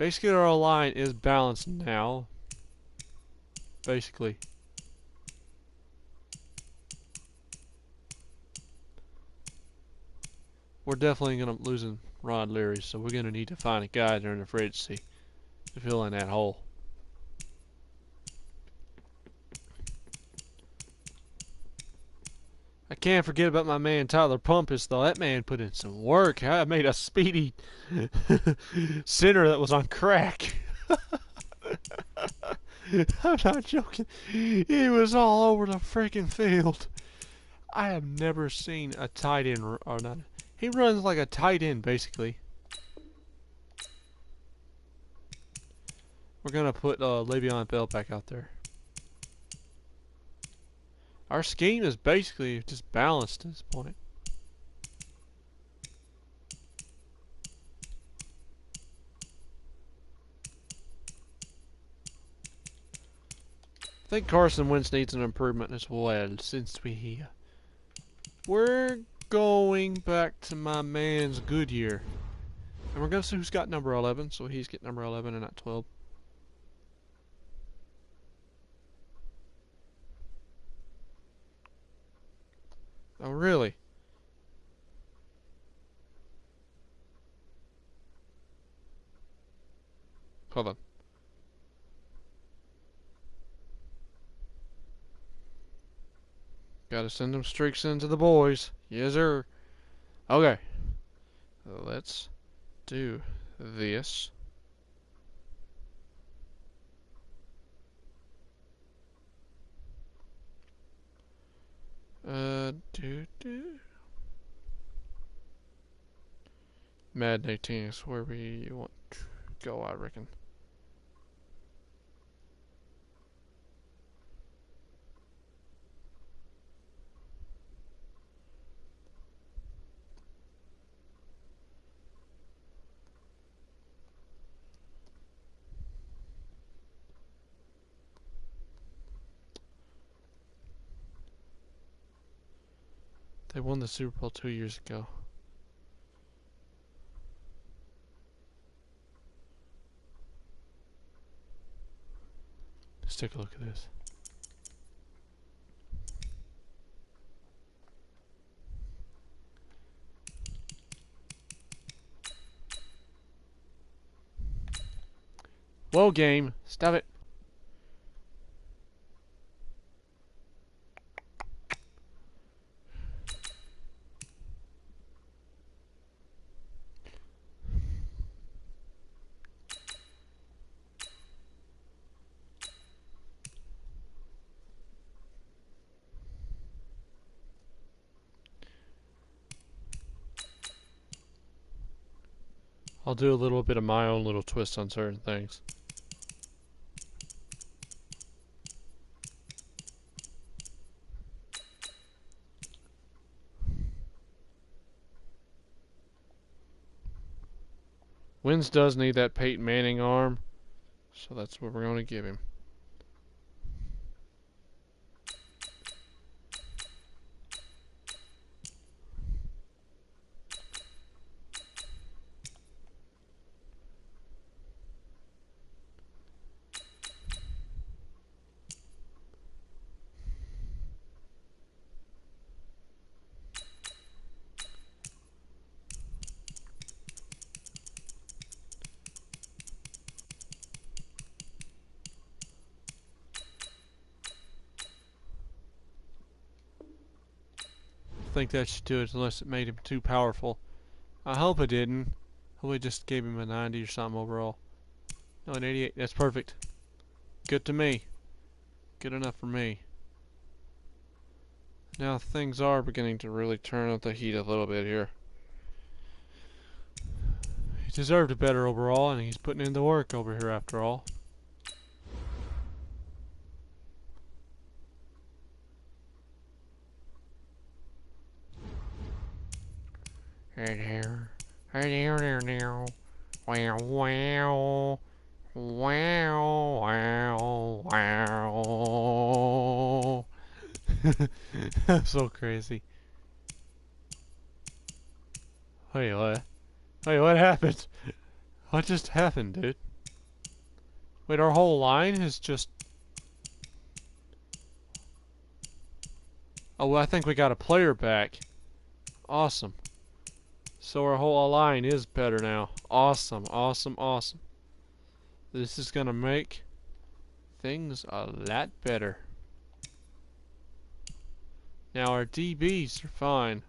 Basically, our line is balanced now. Basically. We're definitely going to losing Rod Leary, so we're going to need to find a guy during the free agency to fill in that hole. I can't forget about my man Tyler Pumpis, though. That man put in some work. I made a speedy center that was on crack. I'm not joking. He was all over the freaking field. I have never seen a tight end, or not. He runs like a tight end, basically. We're gonna put Le'Veon Bell back out there. Our scheme is basically just balanced at this point. I think Carson Wentz needs an improvement as well, since we're going back to my man's Goodyear. And we're going to see who's got number 11, so he's getting number 11 and not 12. Oh, really? Hold on. Gotta send them streaks into the boys. Yes, sir. Okay. Let's do this. Madden 18 is where we want to go, I reckon. They won the Super Bowl 2 years ago. Let's take a look at this. Whoa, game. Stop it. I'll do a little bit of my own little twist on certain things. Wins does need that Peyton Manning arm, so that's what we're going to give him. I think that should do it unless it made him too powerful. I hope it didn't. Hope it just gave him a 90 or something overall. No, an 88. That's perfect. Good to me. Good enough for me. Now things are beginning to really turn up the heat a little bit here. He deserved it better overall, and he's putting in the work over here after all. Hey there. Hey there now. Wow, wow. Wow, wow, wow. That's so crazy. Wait, what? Wait, what happened? What just happened, dude? Wait, our whole line is just... Oh, well, I think we got a player back. Awesome. So our whole line is better now. Awesome, awesome, awesome. This is gonna make things a lot better. Now our DBs are fine.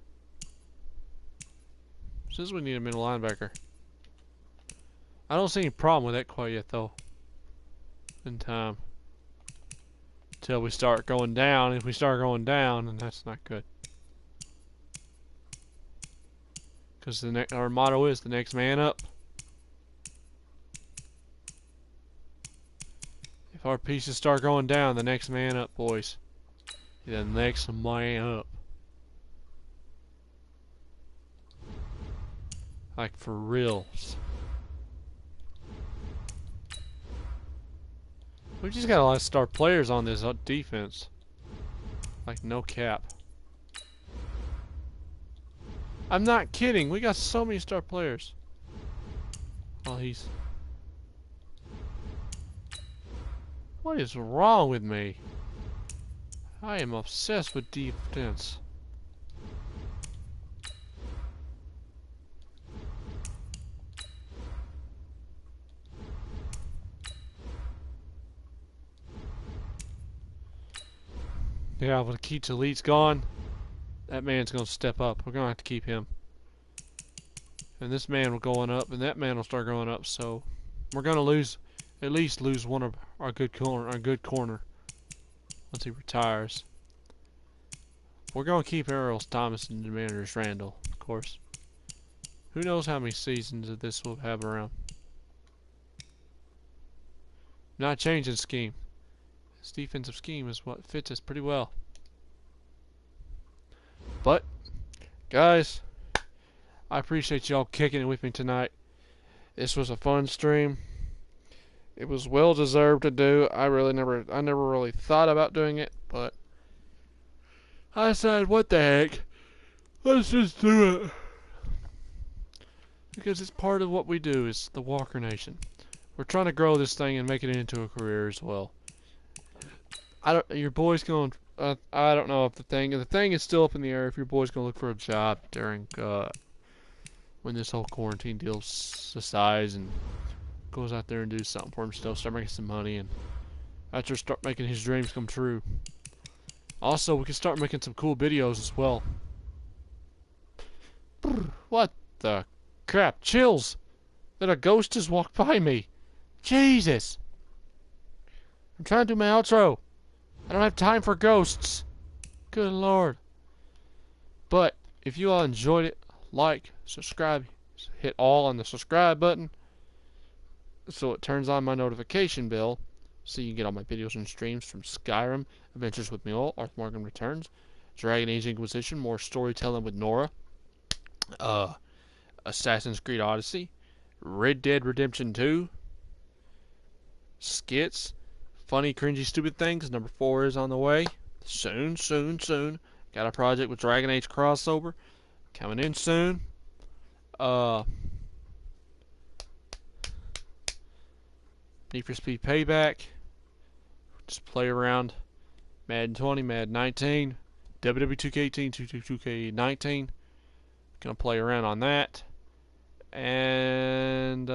Says we need a middle linebacker. I don't see any problem with that quite yet though. In time. Until we start going down. If we start going down, then that's not good. Because our motto is the next man up. If our pieces start going down, the next man up, boys. The next man up. Like for reals. We just got a lot of star players on this defense. Like no cap. I'm not kidding. We got so many star players. Oh, he's... What is wrong with me? I am obsessed with defense. Yeah, when Keats Elite's gone, that man's gonna step up. We're gonna have to keep him. And this man will going up, and that man will start going up. So we're gonna lose, at least lose one of our good corner, once he retires. We're gonna keep Errol's Thomas and Demarius Randall, of course. Who knows how many seasons that this will have around? Not changing scheme. This defensive scheme is what fits us pretty well. But, guys, I appreciate y'all kicking it with me tonight. This was a fun stream. It was well deserved to do. I never really thought about doing it, but I said, what the heck? Let's just do it. Because it's part of what we do, is the Walker Nation. We're trying to grow this thing and make it into a career as well. Your boy's going. I don't know if the thing is still up in the air. If your boy's going to look for a job during when this whole quarantine deal subsides and goes out there and do something for himself, start making some money, and after start making his dreams come true. Also, we can start making some cool videos as well. What the crap? Chills! That a ghost just walked by me. Jesus! I'm trying to do my outro. I don't have time for ghosts. Good Lord. But if you all enjoyed it, like, subscribe, hit all on the subscribe button so it turns on my notification bell so you can get all my videos and streams from Skyrim, Adventures with Mule, Arth Morgan Returns, Dragon Age Inquisition, more storytelling with Nora, Assassin's Creed Odyssey, Red Dead Redemption 2, skits, funny, cringy, stupid things. Number 4 is on the way. Soon, soon, soon. Got a project with Dragon Age crossover coming in soon. Need for Speed Payback. Just play around. Madden 20, Madden 19, WWE 2K18, 2K19. Gonna play around on that. And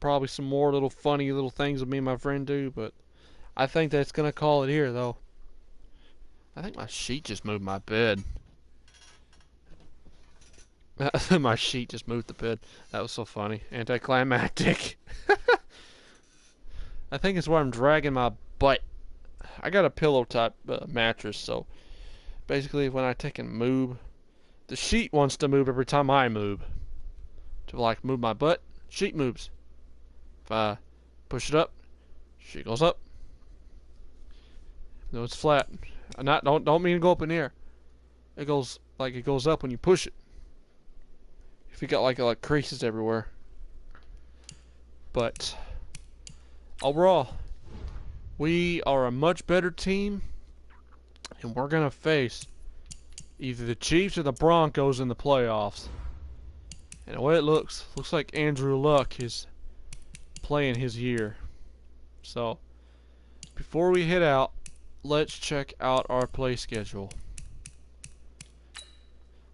probably some more little funny little things that me and my friend do, but I think that's gonna call it here though. I think my sheet just moved my bed. My sheet just moved the bed. That was so funny. Anticlimactic. I think it's where I'm dragging my butt. I got a pillow type mattress, so basically when I take and move, the sheet wants to move every time I move. To like move my butt, sheet moves. If I push it up, sheet goes up. No, it's flat. Don't mean to go up in the air. It goes up when you push it. If you got like creases everywhere. But overall, we are a much better team, and we're gonna face either the Chiefs or the Broncos in the playoffs. And the way it looks like Andrew Luck is playing his year. So, before we head out, let's check out our play schedule.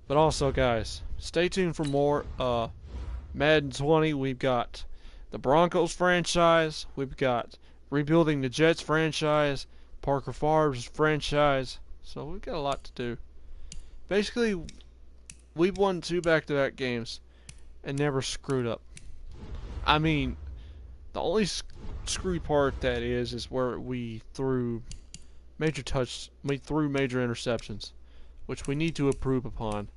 But also, guys, stay tuned for more Madden 20. We've got the Broncos franchise. We've got rebuilding the Jets franchise. Parker Favre's franchise. So we've got a lot to do. Basically, we've won 2 back-to-back games and never screwed up. I mean, the only screwy part that is where we threw major interceptions, which we need to improve upon.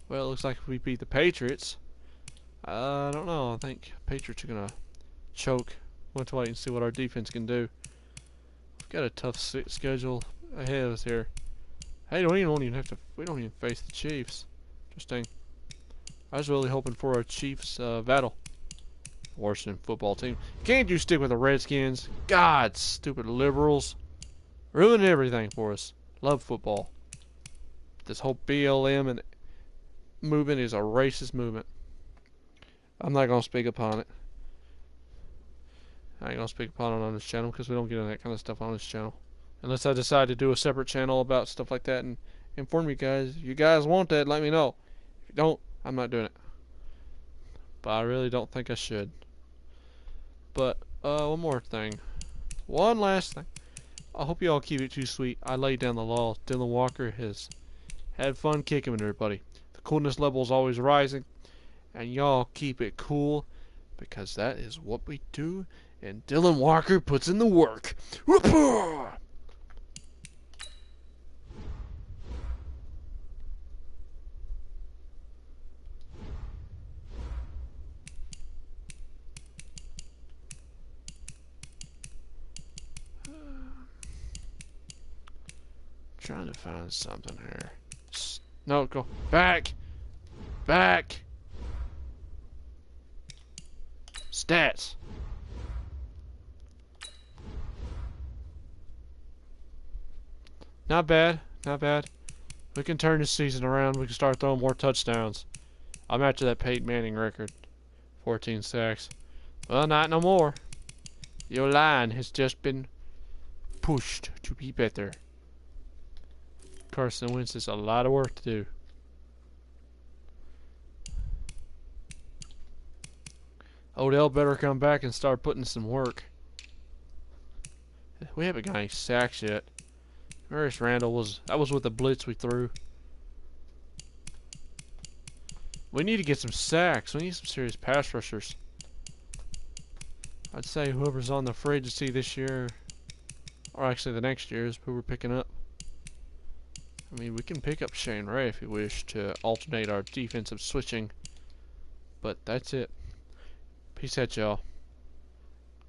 Well, it looks like we beat the Patriots. I don't know. I think Patriots are gonna choke. We'll have to wait and see what our defense can do. We've got a tough schedule ahead of us here. Hey, we don't even face the Chiefs. Interesting. I was really hoping for a Chiefs battle. Washington football team. Can't you stick with the Redskins? God, stupid liberals. Ruining everything for us. Love football. This whole BLM and movement is a racist movement. I'm not going to speak upon it. I ain't going to speak upon it on this channel because we don't get into that kind of stuff on this channel. Unless I decide to do a separate channel about stuff like that and inform you guys. If you guys want that, let me know. If you don't, I'm not doing it. But I really don't think I should. But, one more thing. One last thing. I hope you all keep it too sweet. I laid down the law. Dylan Walker has had fun kicking with everybody. The coolness level is always rising. And y'all keep it cool. Because that is what we do. And Dylan Walker puts in the work. Whoop-ah! Trying to find something here. No, go back. Back. Stats. Not bad. Not bad. We can turn this season around. We can start throwing more touchdowns. I'm after that Peyton Manning record. 14 sacks. Well, not no more. Your line has just been pushed to be better. Carson Wentz has a lot of work to do. Odell better come back and start putting some work. We haven't got any sacks yet. Marius Randall that was with the blitz we threw. We need to get some sacks. We need some serious pass rushers. I'd say whoever's on the free agency this year, or actually the next year, is who we're picking up. I mean, we can pick up Shane Ray if we wish to alternate our defensive switching. But that's it. Peace out, y'all.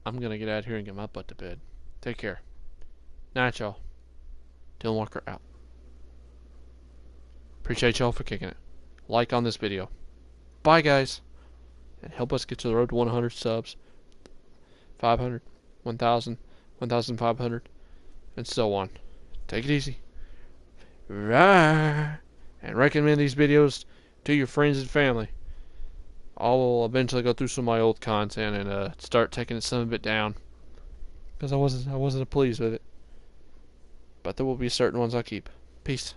I'm gonna get out of here and get my butt to bed. Take care. Night, y'all. Dylan Walker out. Appreciate y'all for kicking it. Like on this video. Bye, guys. And help us get to the road to 100 subs. 500, 1,000, 1,500, and so on. Take it easy. Right. And recommend these videos to your friends and family. I will eventually go through some of my old content and start taking some of it down. Because I wasn't pleased with it. But there will be certain ones I'll keep. Peace.